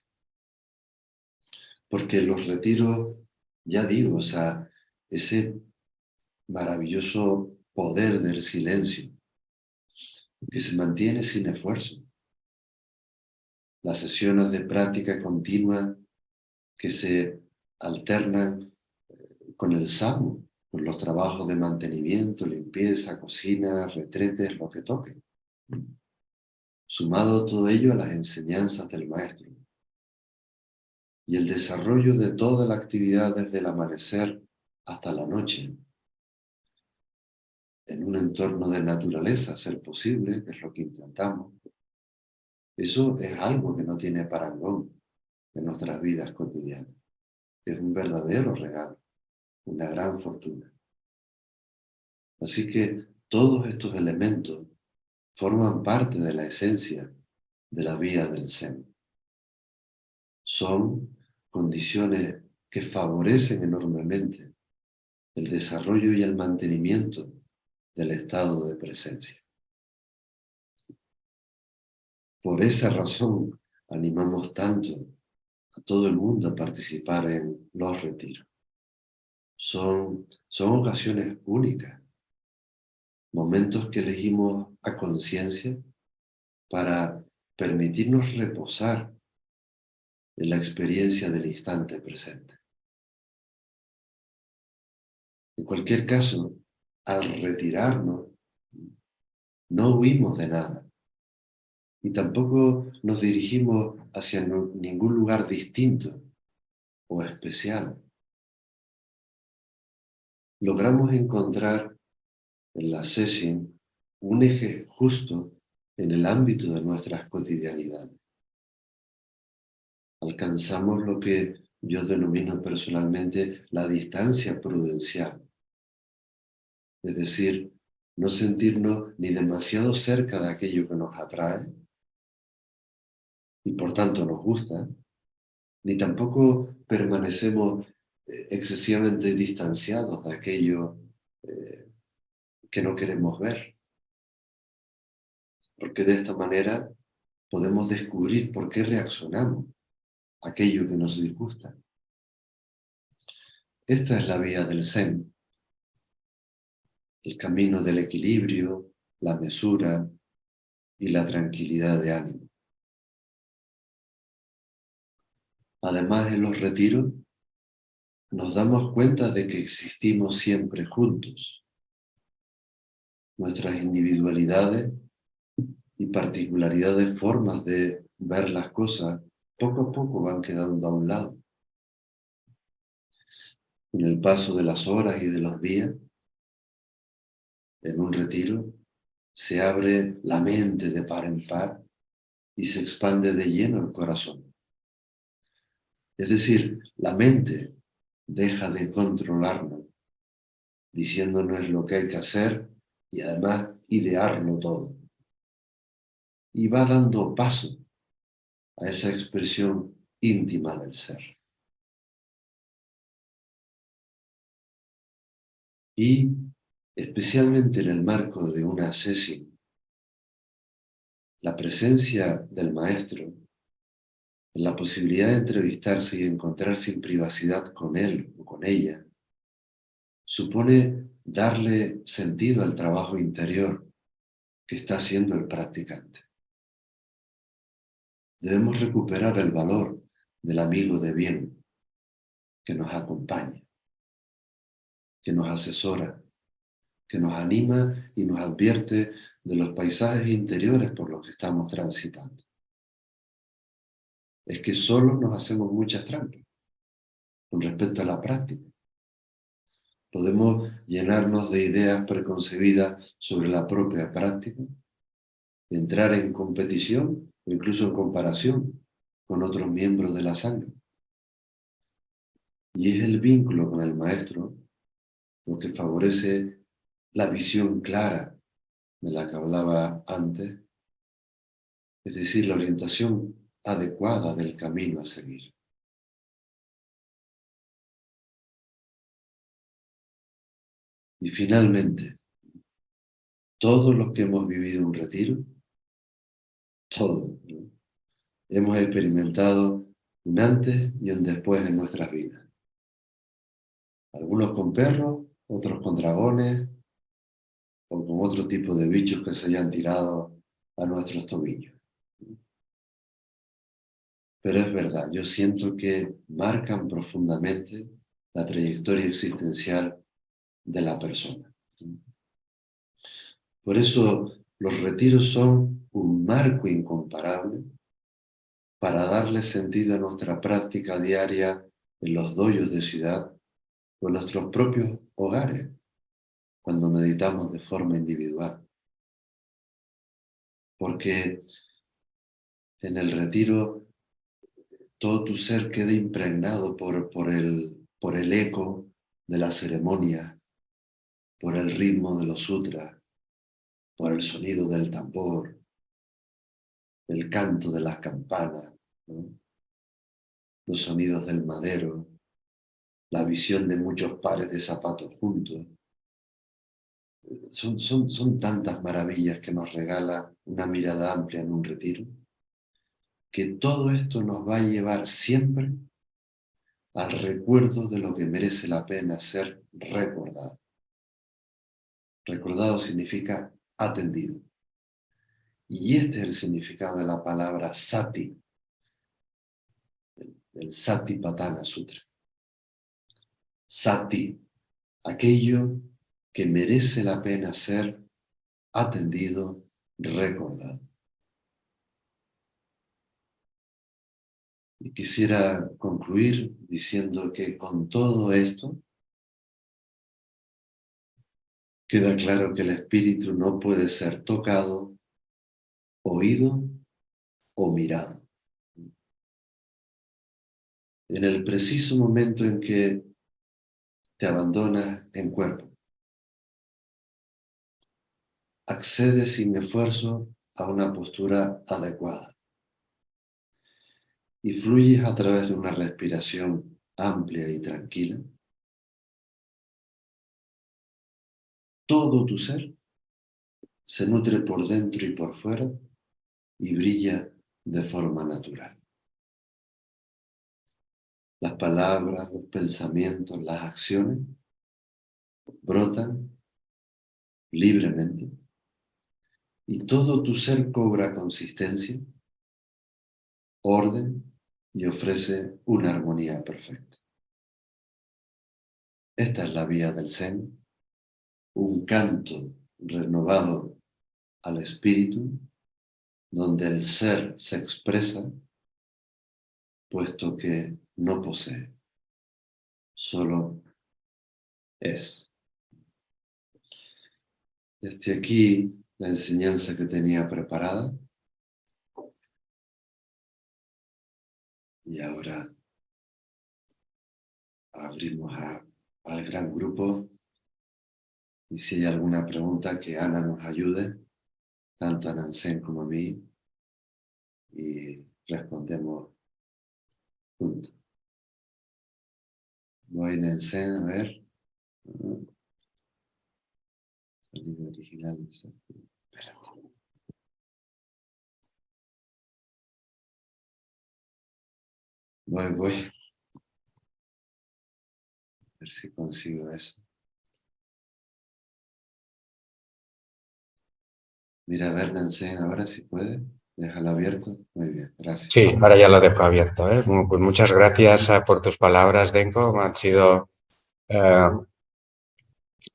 Porque los retiros, ya digo, o sea, ese maravilloso poder del silencio que se mantiene sin esfuerzo. Las sesiones de práctica continua que se alternan con el sadhu, con los trabajos de mantenimiento, limpieza, cocina, retretes, lo que toque. Sumado todo ello a las enseñanzas del maestro y el desarrollo de toda la actividad desde el amanecer hasta la noche, en un entorno de naturaleza, a ser posible, que es lo que intentamos. Eso es algo que no tiene parangón en nuestras vidas cotidianas. Es un verdadero regalo, una gran fortuna. Así que todos estos elementos forman parte de la esencia de la vía del Zen. Son condiciones que favorecen enormemente el desarrollo y el mantenimiento del estado de presencia. Por esa razón animamos tanto a todo el mundo a participar en los retiros. Son ocasiones únicas, momentos que elegimos a conciencia para permitirnos reposar en la experiencia del instante presente. En cualquier caso, al retirarnos, no huimos de nada y tampoco nos dirigimos hacia ningún lugar distinto o especial. Logramos encontrar en la sesión un eje justo en el ámbito de nuestras cotidianidades. Alcanzamos lo que yo denomino personalmente la distancia prudencial, es decir, no sentirnos ni demasiado cerca de aquello que nos atrae y por tanto nos gusta, ni tampoco permanecemos excesivamente distanciados de aquello que no queremos ver, porque de esta manera podemos descubrir por qué reaccionamos a aquello que nos disgusta. Esta es la vía del Zen, el camino del equilibrio, la mesura y la tranquilidad de ánimo. Además, en los retiros nos damos cuenta de que existimos siempre juntos. Nuestras individualidades y particularidades, formas de ver las cosas, poco a poco van quedando a un lado. Con el paso de las horas y de los días, en un retiro, se abre la mente de par en par y se expande de lleno el corazón. Es decir, la mente deja de controlarnos, diciéndonos lo que hay que hacer y además idearlo todo. Y va dando paso a esa expresión íntima del ser. Y especialmente en el marco de una sesión, la presencia del maestro, la posibilidad de entrevistarse y encontrarse en privacidad con él o con ella, supone darle sentido al trabajo interior que está haciendo el practicante. Debemos recuperar el valor del amigo de bien que nos acompaña, que nos asesora, que nos anima y nos advierte de los paisajes interiores por los que estamos transitando. Es que solo nos hacemos muchas trampas con respecto a la práctica. Podemos llenarnos de ideas preconcebidas sobre la propia práctica, entrar en competición o incluso en comparación con otros miembros de la sangre. Y es el vínculo con el maestro lo que favorece la visión clara de la que hablaba antes, es decir, la orientación adecuada del camino a seguir. Y finalmente, todos los que hemos vivido un retiro, todos, ¿no?, hemos experimentado un antes y un después en nuestras vidas. Algunos con perros, otros con dragones, o con otro tipo de bichos que se hayan tirado a nuestros tobillos. Pero es verdad, yo siento que marcan profundamente la trayectoria existencial de la persona. Por eso los retiros son un marco incomparable para darle sentido a nuestra práctica diaria en los dojos de ciudad o en nuestros propios hogares, cuando meditamos de forma individual. Porque en el retiro todo tu ser queda impregnado por el eco de la ceremonia, por el ritmo de los sutras, por el sonido del tambor, el canto de las campanas, ¿no? Los sonidos del madero, la visión de muchos pares de zapatos juntos. Son tantas maravillas que nos regala una mirada amplia en un retiro, que todo esto nos va a llevar siempre al recuerdo de lo que merece la pena ser recordado. Recordado significa atendido. Y este es el significado de la palabra sati, el Satipatthana Sutra. Sati, aquello que merece la pena ser atendido, recordado. Y quisiera concluir diciendo que con todo esto queda claro que el espíritu no puede ser tocado, oído o mirado. En el preciso momento en que te abandonas en cuerpo, accedes sin esfuerzo a una postura adecuada y fluyes a través de una respiración amplia y tranquila, todo tu ser se nutre por dentro y por fuera y brilla de forma natural. Las palabras, los pensamientos, las acciones brotan libremente y todo tu ser cobra consistencia, orden y ofrece una armonía perfecta. Esta es la vía del Zen, un canto renovado al espíritu, donde el ser se expresa, puesto que no posee, solo es. Desde aquí la enseñanza que tenía preparada y ahora abrimos al gran grupo y si hay alguna pregunta que Ana nos ayude, tanto a Nansen como a mí, y respondemos juntos. Voy Nansen, a ver. Sonido original. Espera. Voy. A ver si consigo eso. Mira, a ver, Nansen, ahora si puede. Déjalo abierto. Muy bien, gracias.
Sí, ahora ya lo dejo abierto, ¿eh? Bueno, pues muchas gracias por tus palabras, Denko. Han sido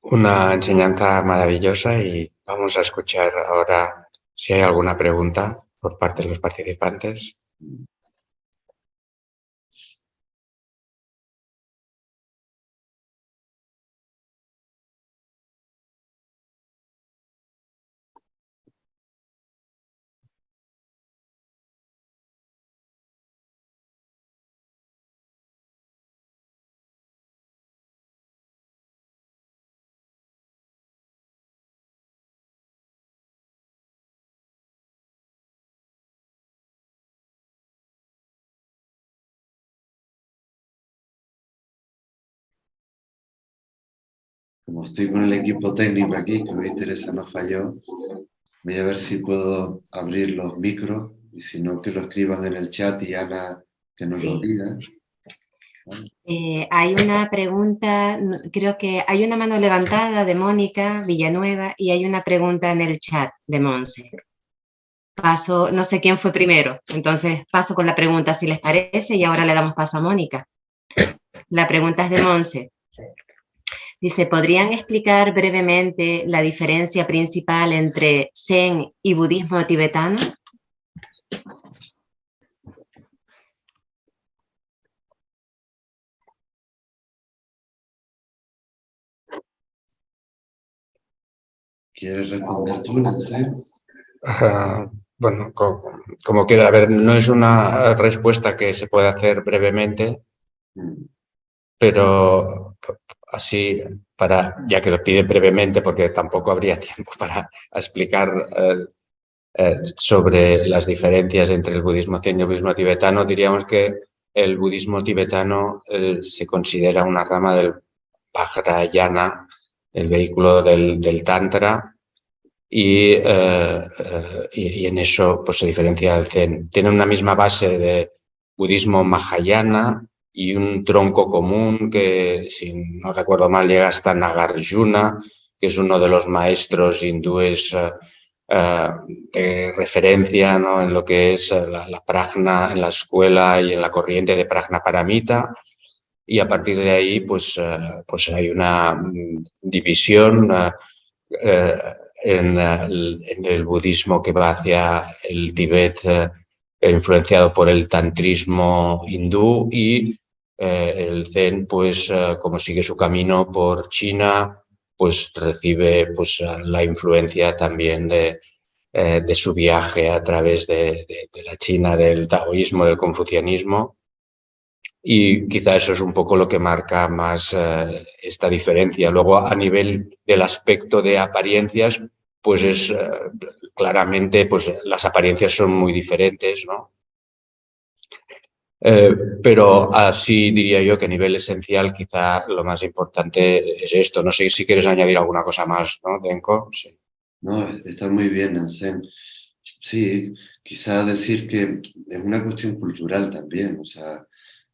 una enseñanza maravillosa y vamos a escuchar ahora si hay alguna pregunta por parte de los participantes.
Como estoy con el equipo técnico aquí, que hoy Teresa nos falló, voy a ver si puedo abrir los micros y si no, que lo escriban en el chat y Ana que nos lo
Sí.
diga.
Hay una pregunta, creo que hay una mano levantada de Mónica Villanueva y hay una pregunta en el chat de Monse. Paso, no sé quién fue primero, entonces paso con la pregunta si les parece y ahora le damos paso a Mónica. La pregunta es de Monse. Dice, ¿podrían explicar brevemente la diferencia principal entre Zen y budismo tibetano?
¿Quieres responder tú, Nancy?
Bueno, como quiera, a ver, no es una respuesta que se puede hacer brevemente, pero así, ya que lo pide brevemente, porque tampoco habría tiempo para explicar sobre las diferencias entre el budismo zen y el budismo tibetano, diríamos que el budismo tibetano se considera una rama del Vajrayana, el vehículo del Tantra, y en eso pues, se diferencia del zen. Tiene una misma base de budismo Mahayana y un tronco común que, si no recuerdo mal, llega hasta Nagarjuna, que es uno de los maestros hindúes de referencia, ¿no?, en lo que es la prajna en la escuela y en la corriente de Prajna Paramita. Y a partir de ahí pues hay una división en el budismo que va hacia el Tíbet, influenciado por el tantrismo hindú, y el zen, pues como sigue su camino por China, pues recibe pues la influencia también de su viaje a través de la China, del taoísmo, del confucianismo. Y quizá eso es un poco lo que marca más esta diferencia. Luego, a nivel del aspecto de apariencias, pues es claramente, pues las apariencias son muy diferentes, ¿no? Pero así diría yo que a nivel esencial quizá lo más importante es esto. No sé si quieres añadir alguna cosa más, ¿no, Denko? Sí.
No, está muy bien, Nansen. Sí, quizá decir que es una cuestión cultural también. O sea,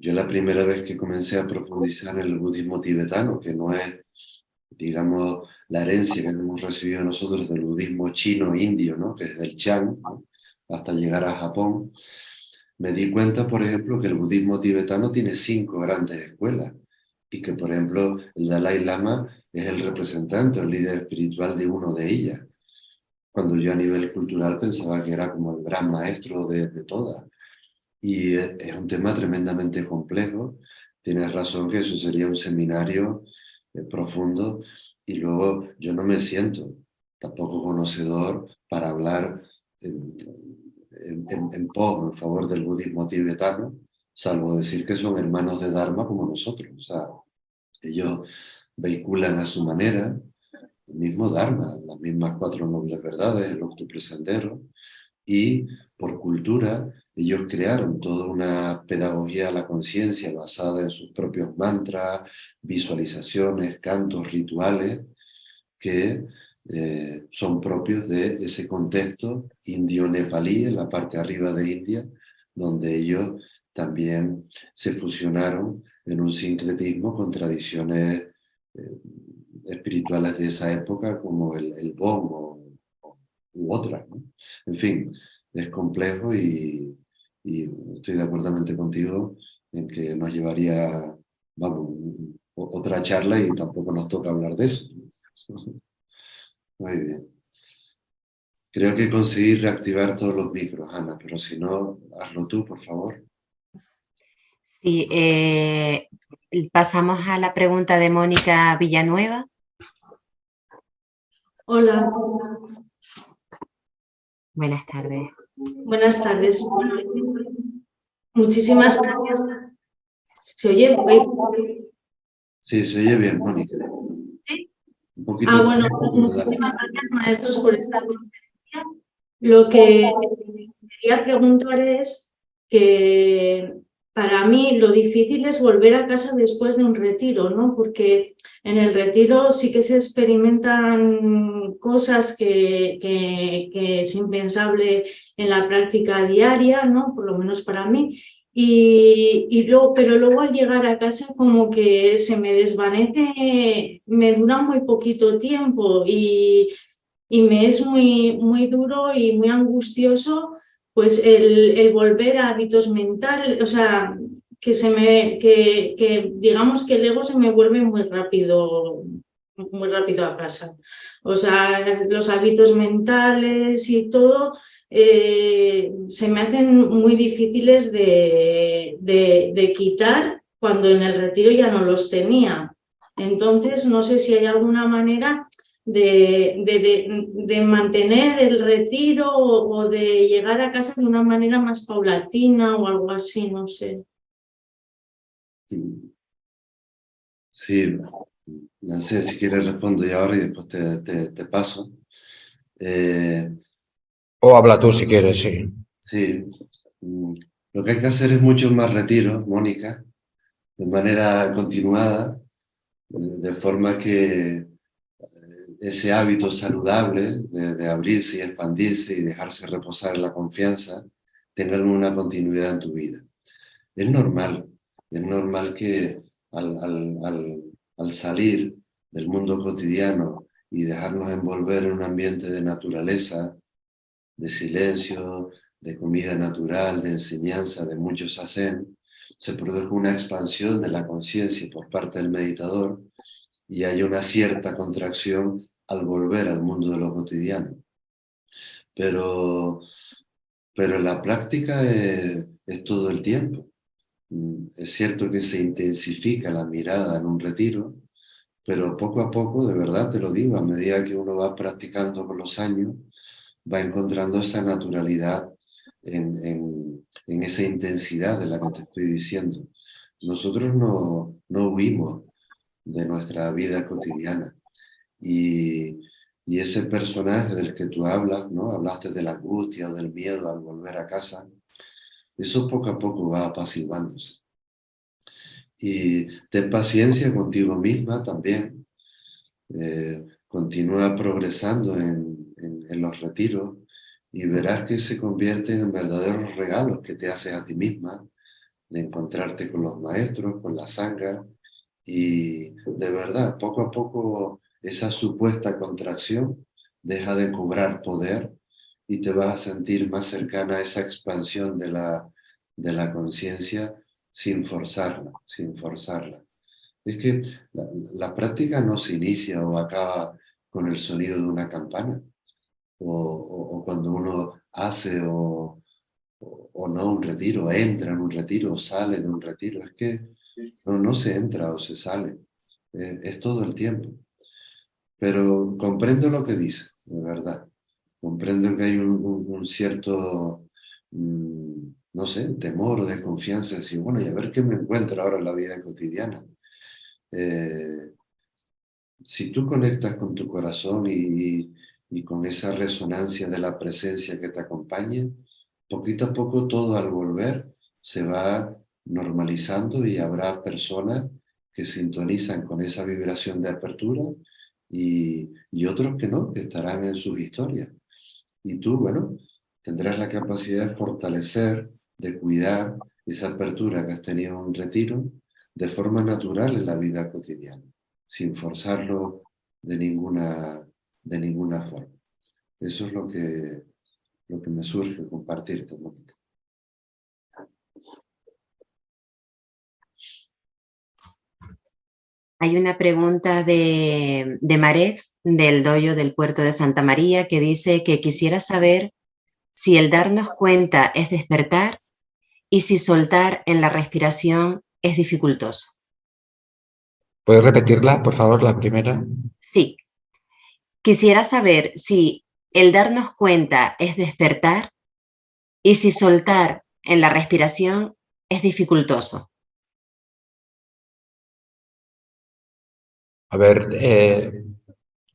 yo la primera vez que comencé a profundizar en el budismo tibetano, que no es, digamos, la herencia que hemos recibido nosotros del budismo chino-indio, ¿no?, que es del Chan, ¿no?, hasta llegar a Japón, me di cuenta, por ejemplo, que el budismo tibetano tiene 5 grandes escuelas y que, por ejemplo, el Dalai Lama es el representante, el líder espiritual de uno de ellas, cuando yo a nivel cultural pensaba que era como el gran maestro de todas. Y es un tema tremendamente complejo. Tienes razón que eso sería un seminario profundo, y luego yo no me siento tampoco conocedor para hablar en favor del budismo tibetano, salvo decir que son hermanos de Dharma como nosotros. O sea, ellos vehiculan a su manera el mismo Dharma, las mismas 4 nobles verdades, el octuple sendero, y por cultura ellos crearon toda una pedagogía de la conciencia basada en sus propios mantras, visualizaciones, cantos, rituales, que son propios de ese contexto indio-nepalí en la parte arriba de India, donde ellos también se fusionaron en un sincretismo con tradiciones espirituales de esa época, como el Bon u otras, ¿no? En fin, es complejo y estoy de acuerdo contigo en que nos llevaría, vamos, otra charla y tampoco nos toca hablar de eso. Muy bien. Creo que conseguí reactivar todos los micros, Ana, pero si no, hazlo tú, por favor.
Sí, pasamos a la pregunta de Mónica Villanueva.
Hola.
Buenas tardes.
Buenas tardes. Muchísimas gracias. ¿Se oye?
Sí, se oye bien, Mónica.
¿Sí?
Un poquito.
Bueno, muchísimas gracias, maestros, por esta conferencia. Lo que quería preguntar es que para mí lo difícil es volver a casa después de un retiro, ¿no? Porque en el retiro sí que se experimentan cosas que es impensable en la práctica diaria, ¿no? Por lo menos para mí. Pero luego al llegar a casa como que se me desvanece, me dura muy poquito tiempo y me es muy duro y muy angustioso pues el volver a hábitos mentales, o sea, que digamos que el ego se me vuelve muy rápido a casa. O sea, los hábitos mentales y todo se me hacen muy difíciles de quitar cuando en el retiro ya no los tenía. Entonces, no sé si hay alguna manera de mantener el retiro o de llegar a casa de una manera más paulatina o algo así, no sé.
Sí, no sé si quieres respondo yo ahora y después te paso.
O habla tú si quieres, sí.
Sí, lo que hay que hacer es mucho más retiro, Mónica, de manera continuada, de forma que ese hábito saludable de abrirse y expandirse y dejarse reposar en la confianza tenga una continuidad en tu vida. Es normal que al salir del mundo cotidiano y dejarnos envolver en un ambiente de naturaleza, de silencio, de comida natural, de enseñanza, de muchos sazen, se produce una expansión de la conciencia por parte del meditador y hay una cierta contracción al volver al mundo de lo cotidiano. Pero en la práctica es todo el tiempo. Es cierto que se intensifica la mirada en un retiro, pero poco a poco, de verdad te lo digo, a medida que uno va practicando con los años, va encontrando esa naturalidad en esa intensidad de la que te estoy diciendo. Nosotros no huimos de nuestra vida cotidiana. Y ese personaje del que tú hablas, ¿no? Hablaste de la angustia o del miedo al volver a casa, eso poco a poco va apaciguándose. Y ten paciencia contigo misma también. Continúa progresando en los retiros y verás que se convierten en verdaderos regalos que te haces a ti misma, de encontrarte con los maestros, con la sangha, y de verdad, poco a poco esa supuesta contracción deja de cobrar poder y te vas a sentir más cercana a esa expansión de la conciencia sin forzarla, sin forzarla. Es que la práctica no se inicia o acaba con el sonido de una campana, o cuando uno hace o no un retiro, entra en un retiro o sale de un retiro. Es que no se entra o se sale, es todo el tiempo. Pero comprendo lo que dice, de verdad. Comprendo que hay un cierto, no sé, temor o desconfianza, de decir, bueno, y a ver qué me encuentro ahora en la vida cotidiana. Si tú conectas con tu corazón y con esa resonancia de la presencia que te acompaña, poquito a poco todo al volver se va normalizando y habrá personas que sintonizan con esa vibración de apertura y otros que no, que estarán en sus historias. Y tú, bueno, tendrás la capacidad de fortalecer, de cuidar esa apertura que has tenido en un retiro de forma natural en la vida cotidiana, sin forzarlo de ninguna forma. Eso es lo que me surge compartirte, Mónica.
Hay una pregunta de Marex, del doyo del puerto de Santa María, que dice que quisiera saber si el darnos cuenta es despertar y si soltar en la respiración es dificultoso.
¿Puedes repetirla, por favor, la primera?
Sí. Quisiera saber si el darnos cuenta es despertar y si soltar en la respiración es dificultoso.
A ver,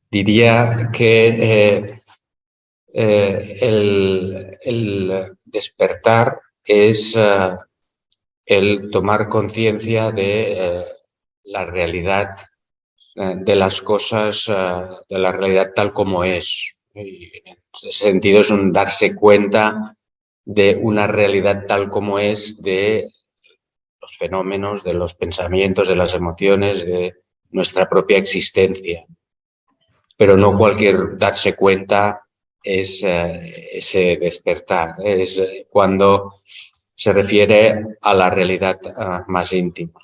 diría que el despertar es el tomar conciencia de la realidad de las cosas, de la realidad tal como es. Y en ese sentido es un darse cuenta de una realidad tal como es, de los fenómenos, de los pensamientos, de las emociones, de nuestra propia existencia. Pero no cualquier darse cuenta es ese despertar, es cuando se refiere a la realidad más íntima.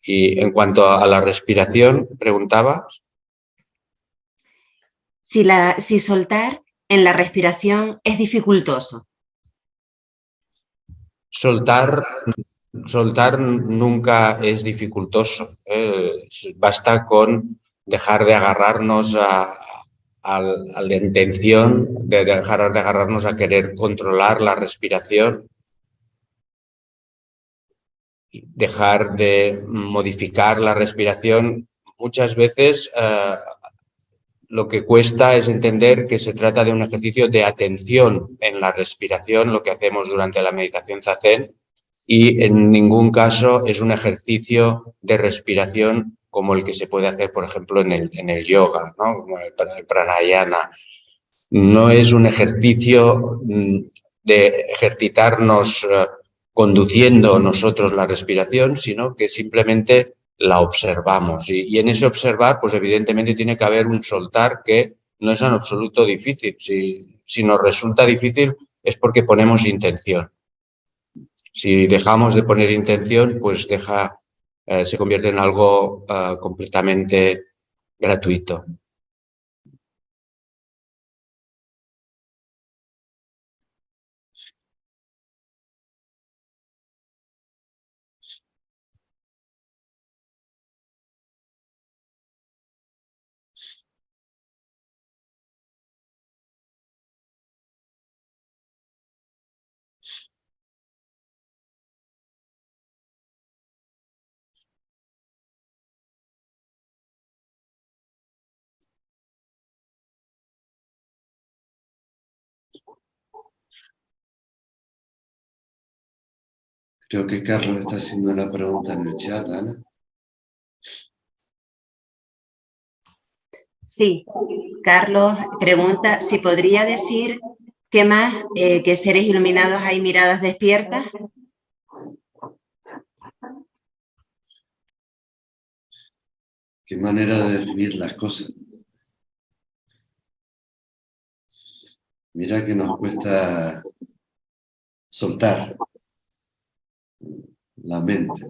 Y en cuanto a la respiración, preguntabas.
Si soltar en la respiración es dificultoso.
Soltar nunca es dificultoso. Basta con dejar de agarrarnos a la intención de dejar de agarrarnos a querer controlar la respiración, dejar de modificar la respiración. Muchas veces lo que cuesta es entender que se trata de un ejercicio de atención en la respiración, lo que hacemos durante la meditación zazen, y en ningún caso es un ejercicio de respiración como el que se puede hacer, por ejemplo, en el yoga, ¿no? Como el pranayama. No es un ejercicio de ejercitarnos conduciendo nosotros la respiración, sino que simplemente la observamos. Y en ese observar, pues evidentemente tiene que haber un soltar que no es en absoluto difícil. Si nos resulta difícil es porque ponemos intención. Si dejamos de poner intención, pues se convierte en algo completamente gratuito.
Creo que Carlos está haciendo una pregunta en el chat, Ana.
Sí, Carlos pregunta si podría decir qué más que seres iluminados hay miradas despiertas.
¿Qué manera de definir las cosas? Mira que nos cuesta soltar la mente.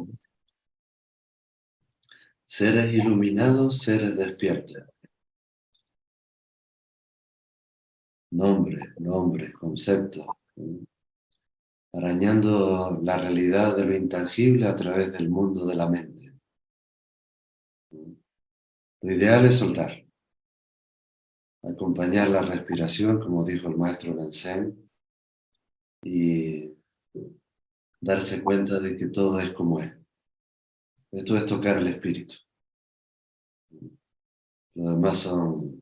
Seres iluminados, seres despiertos. Nombres, conceptos. Arañando la realidad de lo intangible a través del mundo de la mente. Lo ideal es soltar. Acompañar la respiración, como dijo el maestro Nansen, y darse cuenta de que todo es como es. Esto es tocar el espíritu. Lo demás son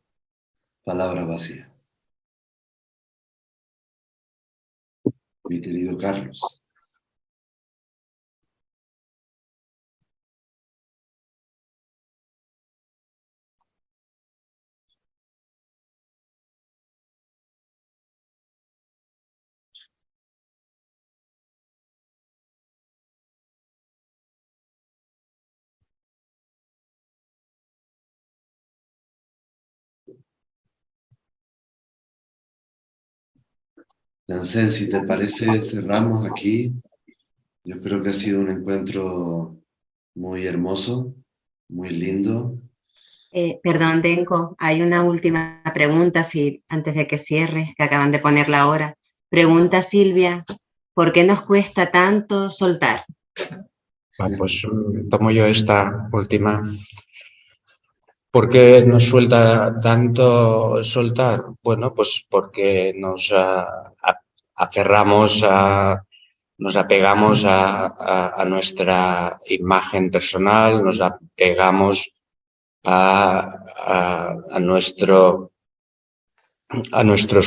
palabras vacías. Mi querido Carlos. Nansen, si te parece, cerramos aquí. Yo creo que ha sido un encuentro muy hermoso, muy lindo.
Perdón, Denko, hay una última pregunta antes de que cierres, que acaban de ponerla ahora. Pregunta Silvia, ¿por qué nos cuesta tanto soltar?
Pues tomo yo esta última. ¿Por qué nos suelta tanto soltar? Bueno, pues porque nos aferramos nos apegamos a nuestra imagen personal, nos apegamos a nuestros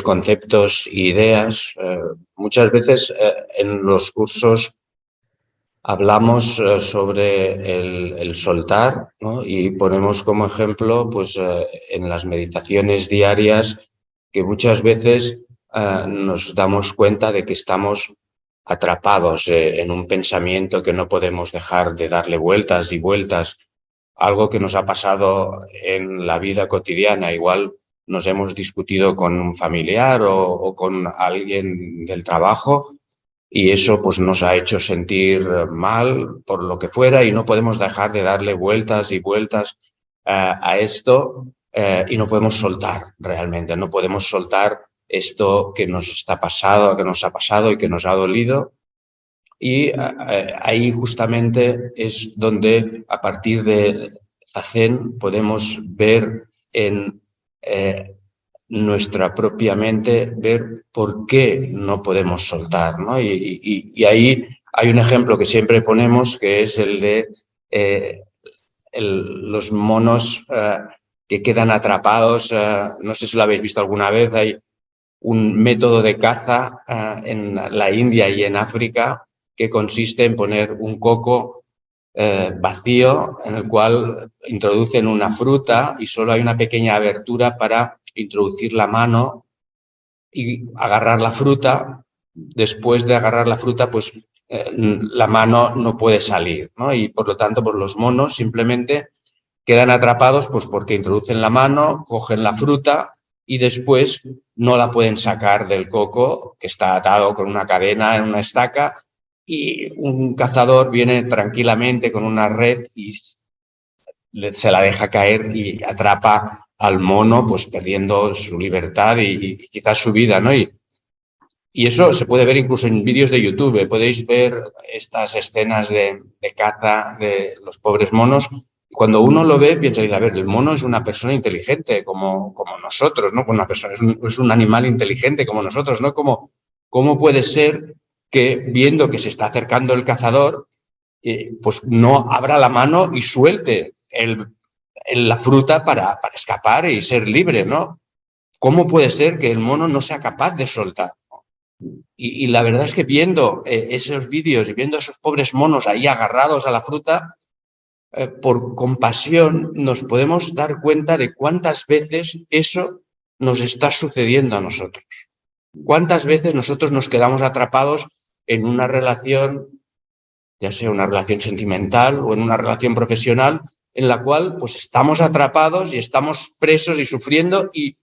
conceptos e ideas. Muchas veces en los cursos hablamos sobre el soltar, ¿no? Y ponemos como ejemplo pues, en las meditaciones diarias que muchas veces nos damos cuenta de que estamos atrapados en un pensamiento que no podemos dejar de darle vueltas y vueltas. Algo que nos ha pasado en la vida cotidiana. Igual nos hemos discutido con un familiar o con alguien del trabajo y eso pues nos ha hecho sentir mal por lo que fuera y no podemos dejar de darle vueltas y vueltas a esto y no podemos soltar realmente, no podemos soltar esto que nos ha pasado y que nos ha dolido. Y ahí justamente es donde a partir de Zazen podemos ver en nuestra propia mente, ver por qué no podemos soltar, ¿no? Y ahí hay un ejemplo que siempre ponemos, que es el de los monos que quedan atrapados. No sé si lo habéis visto alguna vez. Hay un método de caza en la India y en África que consiste en poner un coco vacío en el cual introducen una fruta y solo hay una pequeña abertura para introducir la mano y agarrar la fruta. Después de agarrar la fruta, pues la mano no puede salir, ¿no? Y por lo tanto, pues los monos simplemente quedan atrapados pues porque introducen la mano, cogen la fruta y después no la pueden sacar del coco, que está atado con una cadena en una estaca, y un cazador viene tranquilamente con una red y se la deja caer y atrapa al mono, pues perdiendo su libertad y quizás su vida, ¿no? Y eso se puede ver incluso en vídeos de YouTube. Podéis ver estas escenas de caza de los pobres monos. Cuando uno lo ve, piensa, a ver, el mono es una persona inteligente como nosotros, ¿no? Una persona, es un animal inteligente como nosotros, ¿no? ¿Cómo puede ser que, viendo que se está acercando el cazador, pues no abra la mano y suelte la fruta para escapar y ser libre, ¿no? ¿Cómo puede ser que el mono no sea capaz de soltar? Y la verdad es que viendo esos vídeos y viendo a esos pobres monos ahí agarrados a la fruta, por compasión nos podemos dar cuenta de cuántas veces eso nos está sucediendo a nosotros. Cuántas veces nosotros nos quedamos atrapados en una relación, ya sea una relación sentimental o en una relación profesional, en la cual pues estamos atrapados y estamos presos y sufriendo y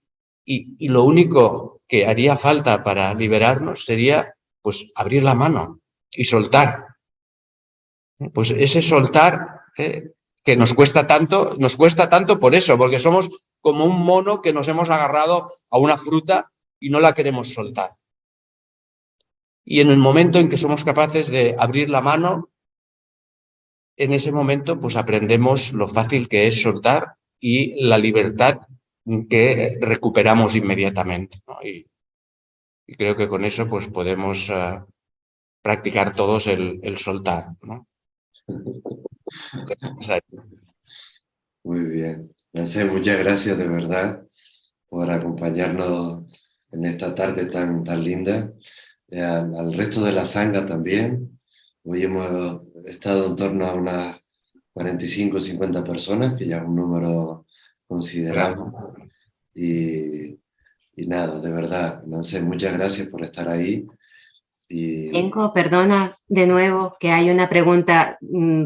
lo único que haría falta para liberarnos sería pues abrir la mano y soltar. Pues ese soltar que nos cuesta tanto por eso, porque somos como un mono que nos hemos agarrado a una fruta y no la queremos soltar. Y en el momento en que somos capaces de abrir la mano, en ese momento pues aprendemos lo fácil que es soltar y la libertad que recuperamos inmediatamente, ¿no? Y creo que con eso pues podemos practicar todos el soltar, ¿no? O sea,
Muy bien. Nancy, muchas gracias de verdad por acompañarnos en esta tarde tan linda. Al resto de la sangha también. Hoy hemos estado en torno a unas 45 o 50 personas, que ya es un número considerable. Y nada, de verdad, Nancy, muchas gracias por estar ahí.
Denko, perdona de nuevo que hay una pregunta,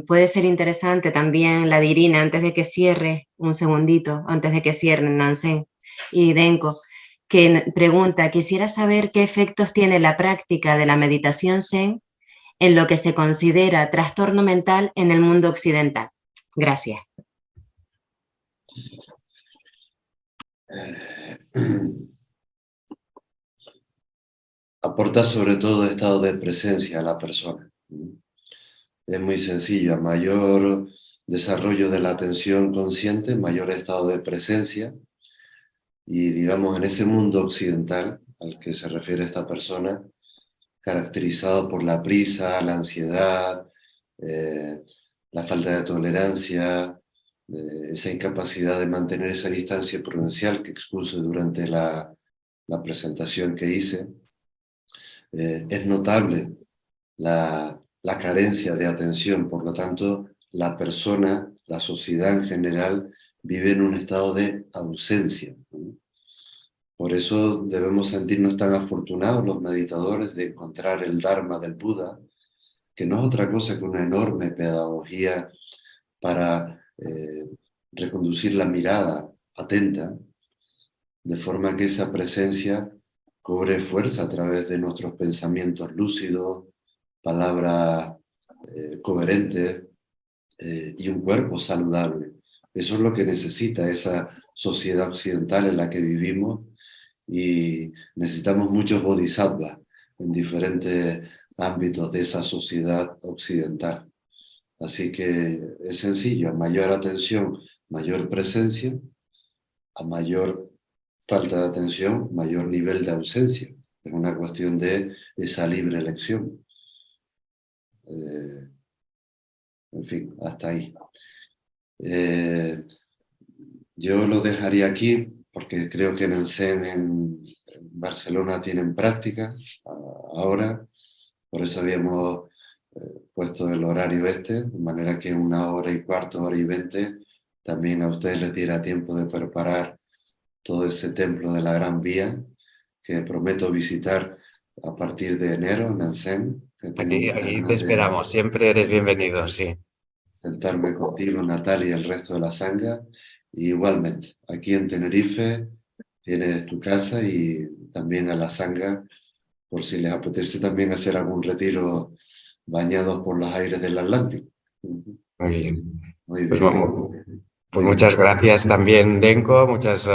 puede ser interesante también la de Irina, antes de que cierre, un segundito, antes de que cierren, Nansen y Denko, que pregunta, quisiera saber qué efectos tiene la práctica de la meditación Zen en lo que se considera trastorno mental en el mundo occidental. Gracias.
Aporta sobre todo estado de presencia a la persona. Es muy sencillo, a mayor desarrollo de la atención consciente, mayor estado de presencia. Y digamos, en ese mundo occidental al que se refiere esta persona, caracterizado por la prisa, la ansiedad, la falta de tolerancia, esa incapacidad de mantener esa distancia prudencial que expuse durante la presentación que hice, es notable la carencia de atención. Por lo tanto, la persona, la sociedad en general, vive en un estado de ausencia. Por eso debemos sentirnos tan afortunados los meditadores de encontrar el Dharma del Buda, que no es otra cosa que una enorme pedagogía para reconducir la mirada atenta, de forma que esa presencia cobre fuerza a través de nuestros pensamientos lúcidos, palabras coherentes y un cuerpo saludable. Eso es lo que necesita esa sociedad occidental en la que vivimos, y necesitamos muchos bodhisattvas en diferentes ámbitos de esa sociedad occidental. Así que es sencillo, a mayor atención, mayor presencia, a mayor falta de atención, mayor nivel de ausencia. Es una cuestión de esa libre elección. En fin, hasta ahí. Yo lo dejaría aquí porque creo que en Ensén, en Barcelona, tienen práctica ahora. Por eso habíamos puesto el horario de manera que 1h15, 1h20, también a ustedes les diera tiempo de preparar todo ese templo de la Gran Vía, que prometo visitar a partir de enero en Ensén, que tengo muchas
Aquí te
ganas de
esperamos, siempre eres bienvenido, sí.
sentarme contigo, Natalia, y el resto de la sangha. Y igualmente, aquí en Tenerife tienes tu casa y también a la sangha, por si les apetece también hacer algún retiro bañados por los aires del Atlántico.
Muy bien.
Muy
Pues,
bien,
pues
muy bien.
muchas gracias también, Denko. Muchas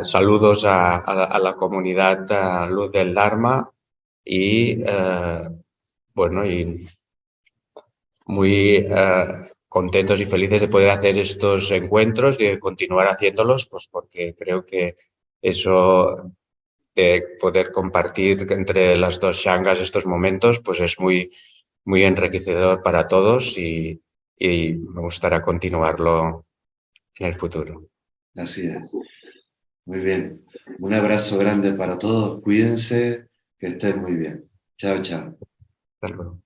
saludos a la comunidad Luz del Dharma y bueno, y muy contentos y felices de poder hacer estos encuentros y de continuar haciéndolos, pues porque creo que eso de poder compartir entre las dos shangas estos momentos, pues es muy, muy enriquecedor para todos y me gustaría continuarlo en el futuro.
Así es. Muy bien. Un abrazo grande para todos. Cuídense, que estén muy bien. Chao, chao.
Hasta luego.